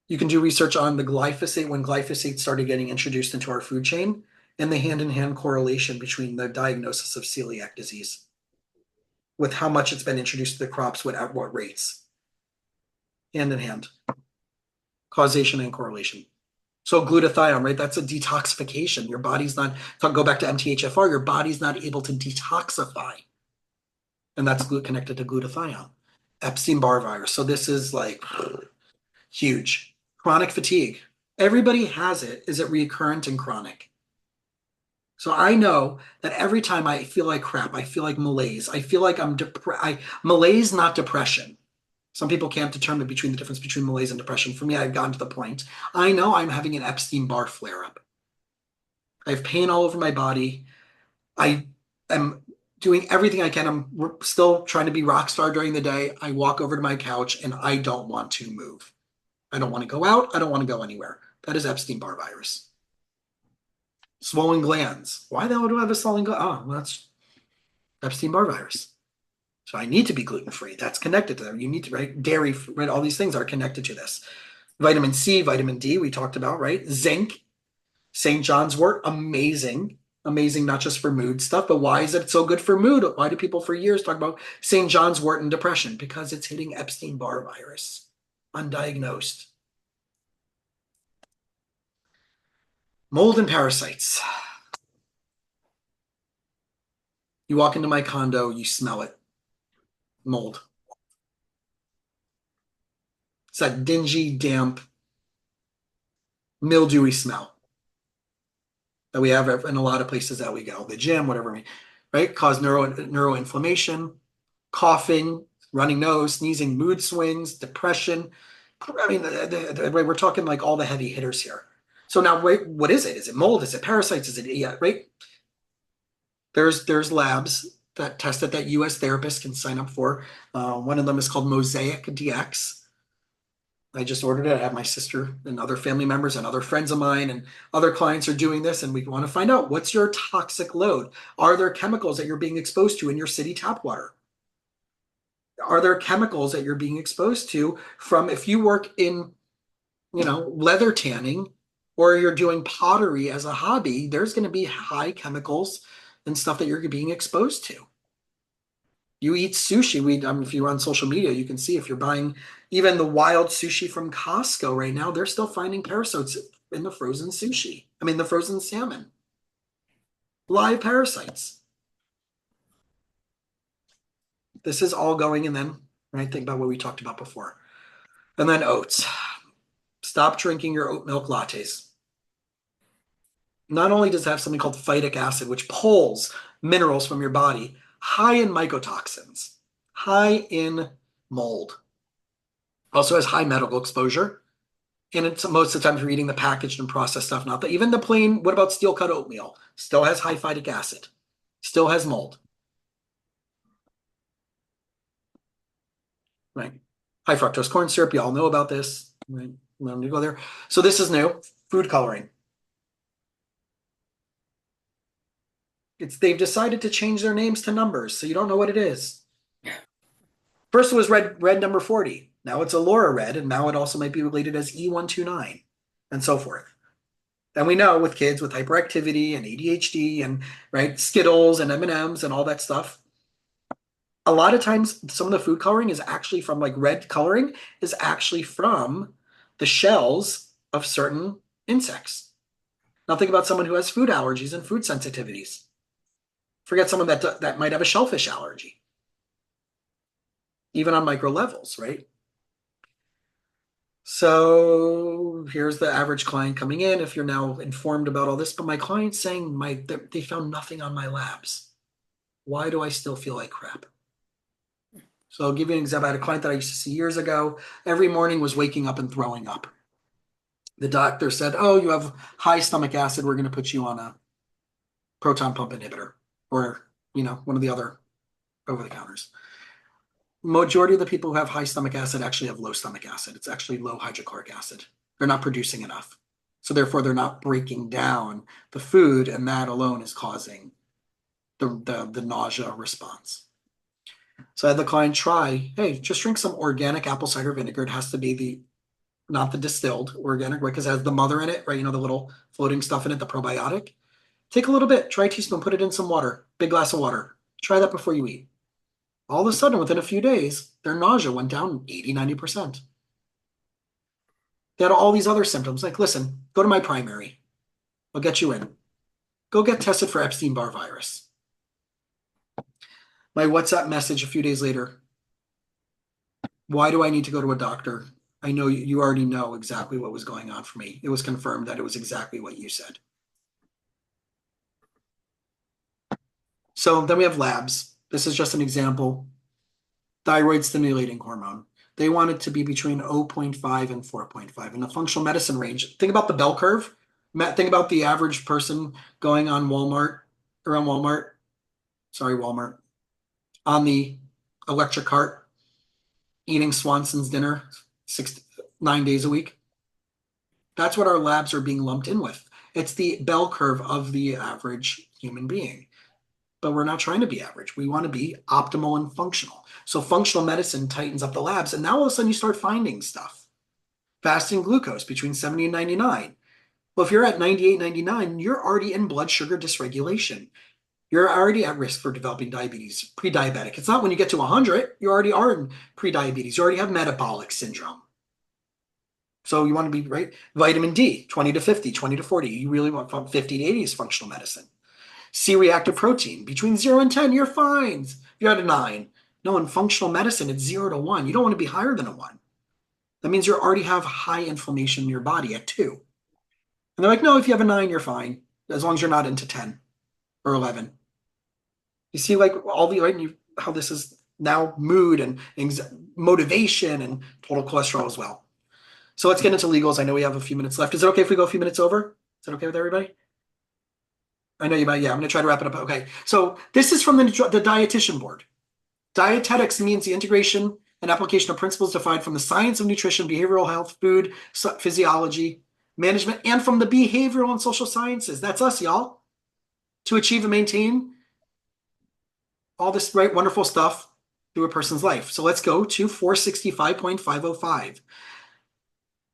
You can do research on the glyphosate, when glyphosate started getting introduced into our food chain, and the hand-in-hand correlation between the diagnosis of celiac disease with how much it's been introduced to the crops, at what rates. Hand in hand. Causation and correlation. So glutathione, right? That's a detoxification. Your body's not, go back to MTHFR, your body's not able to detoxify. And that's connected to glutathione. Epstein-Barr virus. So this is like huge. Chronic fatigue. Everybody has it. Is it recurrent and chronic? So I know that every time I feel like crap, I feel like malaise, I feel like I'm malaise, not depression. Some people can't determine between the difference between malaise and depression. For me, I've gotten to the point. I know I'm having an Epstein-Barr flare-up. I have pain all over my body. I am doing everything I can. I'm still trying to be rock star during the day. I walk over to my couch and I don't want to move. I don't want to go out. I don't want to go anywhere. That is Epstein-Barr virus. Swollen glands. Why the hell do I have a swollen gland? Oh, well, that's Epstein-Barr virus. So I need to be gluten-free. That's connected to them. You need to, right? Dairy, right? All these things are connected to this. Vitamin C, vitamin D, we talked about, right? Zinc, St. John's wort, amazing. Amazing, not just for mood stuff, but why is it so good for mood? Why do people for years talk about St. John's wort and depression? Because it's hitting Epstein-Barr virus, undiagnosed. Mold and parasites. You walk into my condo, you smell it. Mold. It's that dingy, damp, mildewy smell that we have in a lot of places that we go, the gym, whatever, right? Cause neuroinflammation, coughing, running nose, sneezing, mood swings, depression. I mean, we're talking like all the heavy hitters here. So now, wait, what is it? Is it mold? Is it parasites? Is it, yeah, right? There's labs that test it that US therapists can sign up for. One of them is called Mosaic DX. I just ordered it. I have my sister and other family members and other friends of mine and other clients are doing this. And we want to find out, what's your toxic load? Are there chemicals that you're being exposed to in your city tap water? Are there chemicals that you're being exposed to from, if you work in, leather tanning, or you're doing pottery as a hobby, there's going to be high chemicals and stuff that you're being exposed to. You eat sushi. If you're on social media, you can see if you're buying even the wild sushi from Costco right now, they're still finding parasites in the frozen sushi. I mean, the frozen salmon. Live parasites. This is all going, and then, right, think about what we talked about before. And then oats. Stop drinking your oat milk lattes. Not only does it have something called phytic acid, which pulls minerals from your body, high in mycotoxins, high in mold. Also has high medical exposure. And it's most of the time you're eating the packaged and processed stuff, not that. Even the plain, what about steel cut oatmeal? Still has high phytic acid. Still has mold. Right. High fructose corn syrup, you all know about this. Right. Let me go there. So this is new. Food coloring. They've decided to change their names to numbers, so you don't know what it is. First it was red number 40. Now it's Allura red, and now it also might be related as E129, and so forth. And we know with kids with hyperactivity and ADHD and right Skittles and M&Ms and all that stuff, a lot of times some of the food coloring is actually from, like, red coloring is actually from the shells of certain insects. Now think about someone who has food allergies and food sensitivities. Forget someone that might have a shellfish allergy, even on micro levels, right? So here's the average client coming in, if you're now informed about all this, but my client's saying they found nothing on my labs. Why do I still feel like crap? So I'll give you an example. I had a client that I used to see years ago. Every morning was waking up and throwing up. The doctor said, oh, you have high stomach acid. We're going to put you on a proton pump inhibitor, or, one of the other over-the-counters. Majority of the people who have high stomach acid actually have low stomach acid. It's actually low hydrochloric acid. They're not producing enough. So therefore, they're not breaking down the food, and that alone is causing the nausea response. So I had the client try, hey, just drink some organic apple cider vinegar. It has to be not the distilled organic, right? Because it has the mother in it, right? The little floating stuff in it, the probiotic. Take a little bit, try a teaspoon, put it in some water, big glass of water. Try that before you eat. All of a sudden, within a few days, their nausea went down 80, 90%. They had all these other symptoms. Like, listen, go to my primary. I'll get you in. Go get tested for Epstein-Barr virus. My WhatsApp message a few days later. Why do I need to go to a doctor? I know you already know exactly what was going on for me. It was confirmed that it was exactly what you said. So then we have labs. This is just an example. Thyroid stimulating hormone. They want it to be between 0.5 and 4.5 in the functional medicine range. Think about the bell curve. Think about the average person going on Walmart, on the electric cart, eating Swanson's dinner 9 days a week. That's what our labs are being lumped in with. It's the bell curve of the average human being. But we're not trying to be average. We want to be optimal and functional. So functional medicine tightens up the labs, and now all of a sudden you start finding stuff. Fasting glucose between 70 and 99. Well, if you're at 98, 99, you're already in blood sugar dysregulation. You're already at risk for developing diabetes, pre-diabetic. It's not when you get to 100, you already are in pre-diabetes. You already have metabolic syndrome. So you want to be, right? Vitamin D, 20 to 50, 20 to 40. You really want from 50 to 80 is functional medicine. C-reactive protein, between 0 and 10, you're fine. You're at a 9. No, in functional medicine, it's 0 to 1. You don't want to be higher than a 1. That means you already have high inflammation in your body at 2. And they're like, no, if you have a 9, you're fine, as long as you're not into 10 or 11. You see, like all the, right, how this is now mood and motivation and total cholesterol as well. So let's get into legals. I know we have a few minutes left. Is it okay if we go a few minutes over? Is that okay with everybody? I know you might. Yeah, I'm going to try to wrap it up. Okay. So this is from the dietitian board. Dietetics means the integration and application of principles defined from the science of nutrition, behavioral health, food, physiology, management, and from the behavioral and social sciences. That's us, y'all. To achieve and maintain all this right wonderful stuff through a person's life. So let's go to 465.505.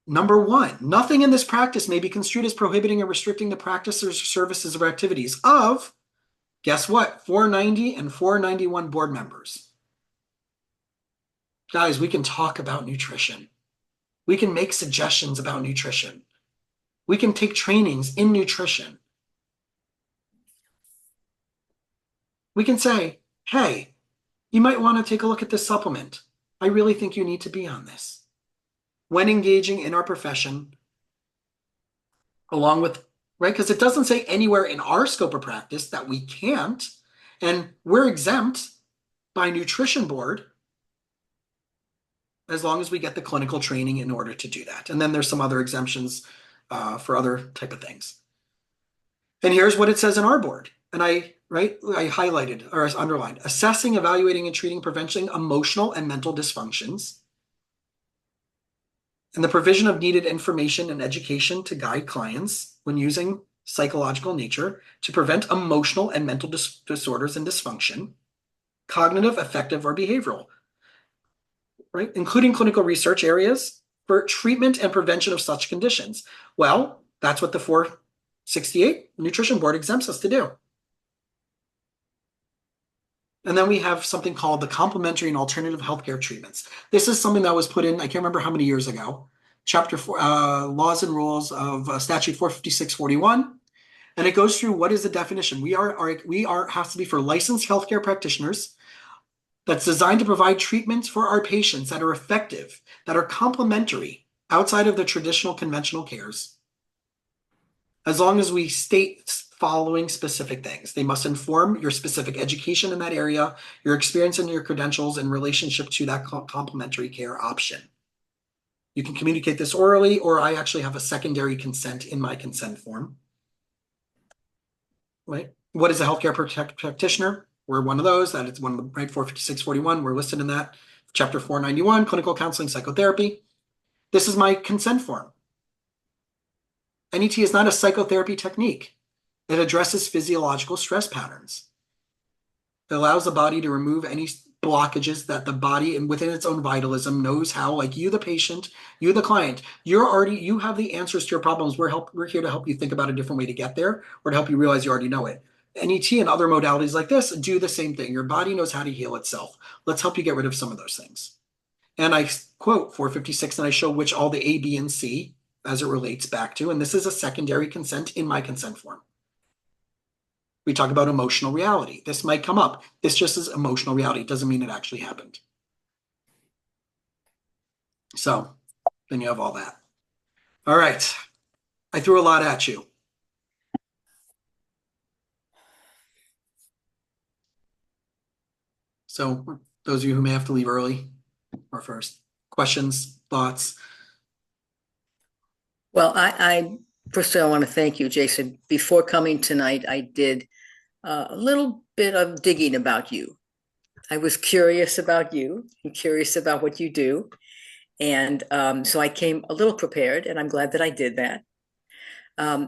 Number 1, nothing in this practice may be construed as prohibiting or restricting the practices, services, or activities of, guess what, 490 and 491 board members. Guys, we can talk about nutrition. We can make suggestions about nutrition. We can take trainings in nutrition. We can say, hey, you might want to take a look at this supplement. I really think you need to be on this. When engaging in our profession, along with, right? Because it doesn't say anywhere in our scope of practice that we can't, and we're exempt by nutrition board as long as we get the clinical training in order to do that. And then there's some other exemptions for other type of things. And here's what it says in our board. And I highlighted or underlined: assessing, evaluating, and treating, preventing emotional and mental dysfunctions, and the provision of needed information and education to guide clients when using psychological nature to prevent emotional and mental disorders and dysfunction, cognitive, affective, or behavioral, right? Including clinical research areas for treatment and prevention of such conditions. Well, that's what the 468 Nutrition Board exempts us to do. And then we have something called the complementary and alternative healthcare treatments. This is something that was put in, I can't remember how many years ago, Chapter 4, Laws and Rules of Statute 45641. And it goes through what is the definition. We has to be for licensed healthcare practitioners, that's designed to provide treatments for our patients that are effective, that are complementary outside of the traditional conventional cares, as long as we state following specific things. They must inform your specific education in that area, your experience and your credentials in relationship to that complementary care option. You can communicate this orally, or I actually have a secondary consent in my consent form. Right? What is a healthcare practitioner? We're one of those. That is one of the, right, 45641. We're listed in that. Chapter 491, clinical counseling, psychotherapy. This is my consent form. NET is not a psychotherapy technique. It addresses physiological stress patterns. It allows the body to remove any blockages that the body, and within its own vitalism, knows how, like you, the patient, you, the client, you have the answers to your problems. We're here to help you think about a different way to get there, or to help you realize you already know it. NET and other modalities like this do the same thing. Your body knows how to heal itself. Let's help you get rid of some of those things. And I quote 456, and I show which all the A, B, and C as it relates back to, and this is a secondary consent in my consent form. We talk about emotional reality. This might come up. This just is emotional reality. It doesn't mean it actually happened. So then you have all that. All right. I threw a lot at you. So those of you who may have to leave early or first, questions, thoughts? Well, I firstly, I want to thank you, Jason. Before coming tonight, I did a little bit of digging about you. I was curious about you and curious about what you do. And so I came a little prepared, and I'm glad that I did that.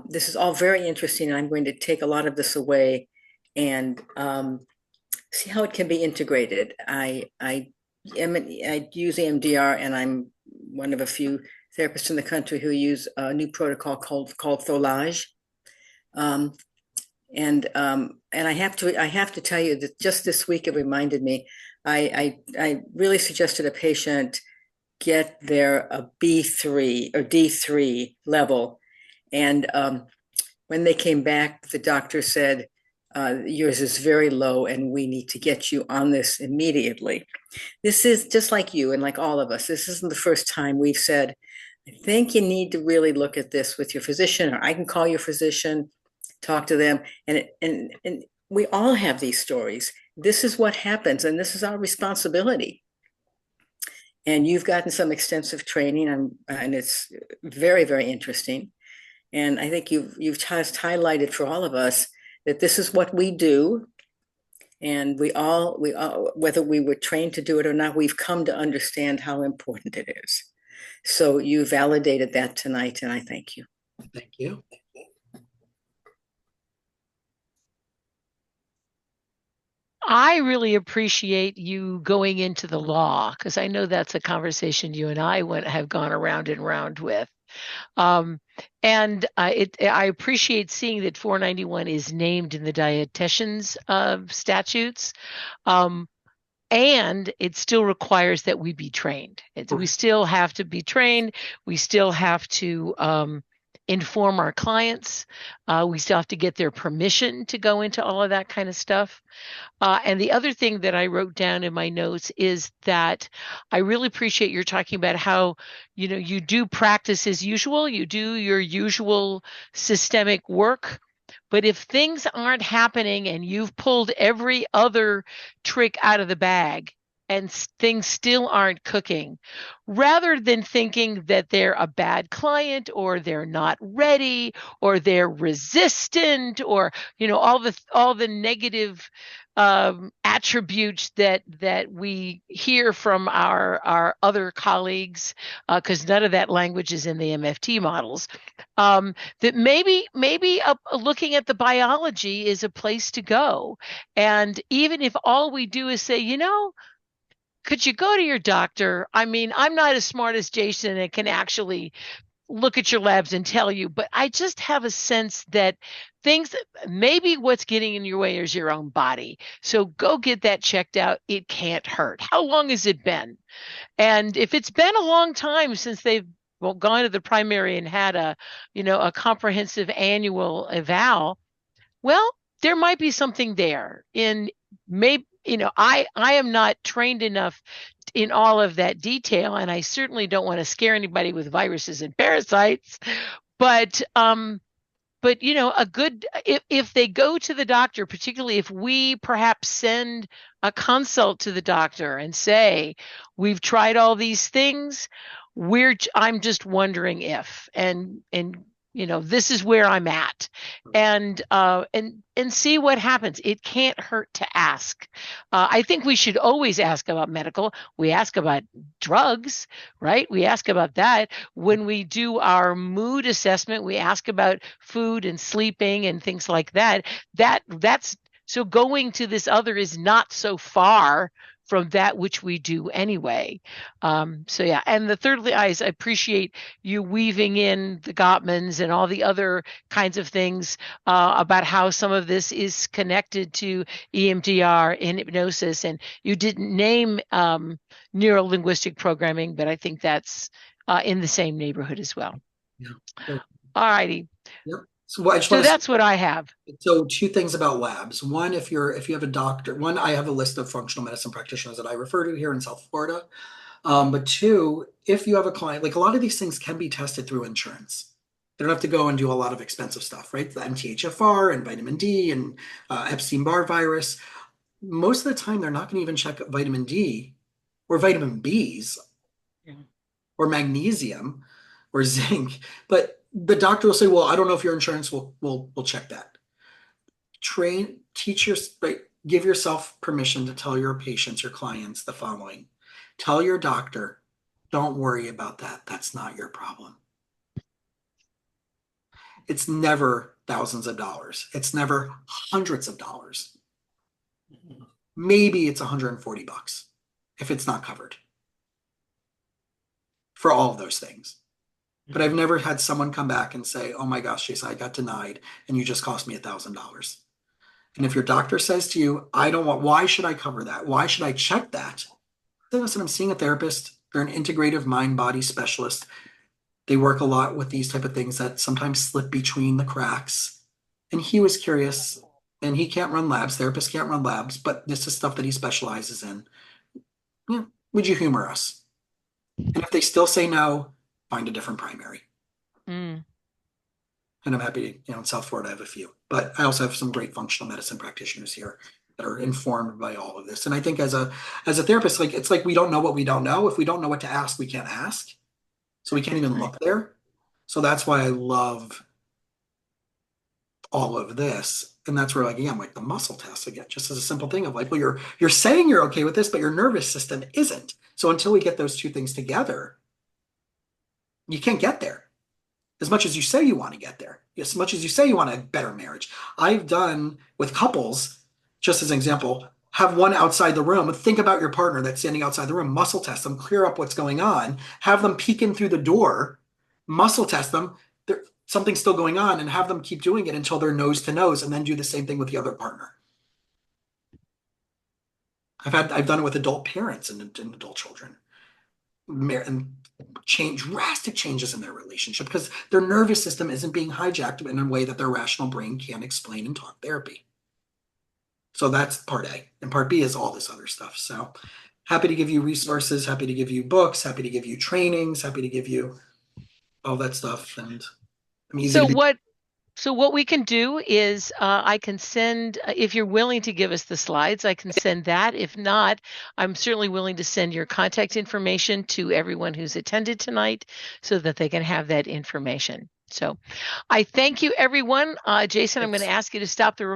This is all very interesting. I'm going to take a lot of this away and see how it can be integrated. I use EMDR, and I'm one of a few therapists in the country who use a new protocol called Tholage. And I have to tell you that just this week it reminded me. I really suggested a patient get their B3 or D3 level, and when they came back, the doctor said, yours is very low, and we need to get you on this immediately. This is just like you and like all of us. This isn't the first time we've said I think you need to really look at this with your physician, or I can call your physician, talk to them, and we all have these stories. This is what happens, and this is our responsibility. And you've gotten some extensive training, and it's very, very interesting. And I think you've just highlighted for all of us that this is what we do, and we all, whether we were trained to do it or not, we've come to understand how important it is. So you validated that tonight, and I thank you. Thank you. I really appreciate you going into the law, because I know that's a conversation you and I have gone around and round with. And I appreciate seeing that 491 is named in the dietitian's statutes. And it still requires that we be trained. We still have to be trained. We still have to inform our clients. We still have to get their permission to go into all of that kind of stuff. And the other thing that I wrote down in my notes is that I really appreciate you're talking about how, you do practice as usual, you do your usual systemic work. But if things aren't happening and you've pulled every other trick out of the bag and things still aren't cooking, rather than thinking that they're a bad client or they're not ready or they're resistant or, all the negative attributes that we hear from our other colleagues, because none of that language is in the MFT models, that maybe looking at the biology is a place to go. And even if all we do is say, could you go to your doctor? I mean, I'm not as smart as Jason and can actually look at your labs and tell you, but I just have a sense that maybe what's getting in your way is your own body. So go get that checked out. It can't hurt. How long has it been? And if it's been a long time since they've gone to the primary and had a comprehensive annual eval, well, there might be something there. In maybe, I am not trained enough in all of that detail, and I certainly don't want to scare anybody with viruses and parasites. But if they go to the doctor, particularly if we perhaps send a consult to the doctor and say, we've tried all these things, I'm just wondering if, and this is where I'm at, and see what happens. It can't hurt to ask. I think we should always ask about medical. We ask about drugs, right? We ask about that. When we do our mood assessment, we ask about food and sleeping and things like that. That's so going to this other is not so far from that which we do anyway. So yeah, and the thirdly, I appreciate you weaving in the Gottmans and all the other kinds of things about how some of this is connected to EMDR and hypnosis. And you didn't name neuro-linguistic programming, but I think that's in the same neighborhood as well. Yeah. All righty. Yep. So that's what I have. So two things about labs. One, if you have a doctor, I have a list of functional medicine practitioners that I refer to here in South Florida. But two, if you have a client, like a lot of these things can be tested through insurance. They don't have to go and do a lot of expensive stuff, right? The MTHFR and vitamin D and Epstein-Barr virus. Most of the time, they're not going to even check vitamin D or vitamin Bs or magnesium or zinc, but the doctor will say, well, I don't know if your insurance will check that. Give yourself permission to tell your patients, your clients, the following. Tell your doctor, don't worry about that. That's not your problem. It's never thousands of dollars. It's never hundreds of dollars. Maybe it's $140 if it's not covered for all of those things. But I've never had someone come back and say, oh my gosh, Jason, I got denied and you just cost me $1,000. And if your doctor says to you, why should I cover that? Why should I check that? Then listen, I'm seeing a therapist. They're an integrative mind-body specialist. They work a lot with these type of things that sometimes slip between the cracks. And he was curious, and he can't run labs. Therapists can't run labs, but this is stuff that he specializes in. Yeah, would you humor us? And if they still say no, find a different primary. Mm. And I'm happy, in South Florida, I have a few, but I also have some great functional medicine practitioners here that are informed by all of this. And I think as a therapist, like, it's like we don't know what we don't know. If we don't know what to ask, we can't ask. So we can't even look there. So that's why I love all of this. And that's where, like, again, like the muscle test again, just as a simple thing of like, well, you're saying you're okay with this, but your nervous system isn't. So until we get those two things together, you can't get there. As much as you say you want to get there, as much as you say you want a better marriage. I've done with couples, just as an example, have one outside the room. Think about your partner that's standing outside the room, muscle test them, clear up what's going on, have them peek in through the door, muscle test them. Something's still going on, and have them keep doing it until they're nose to nose, and then do the same thing with the other partner. I've done it with adult parents and adult children. And drastic changes in their relationship because their nervous system isn't being hijacked in a way that their rational brain can't explain in talk therapy. So that's part A. And part B is all this other stuff. So happy to give you resources, happy to give you books, happy to give you trainings, happy to give you all that stuff. And I'm easy to be. So what we can do is I can send, if you're willing to give us the slides, I can send that. If not, I'm certainly willing to send your contact information to everyone who's attended tonight so that they can have that information. So I thank you, everyone. Jason, I'm going to ask you to stop the recording.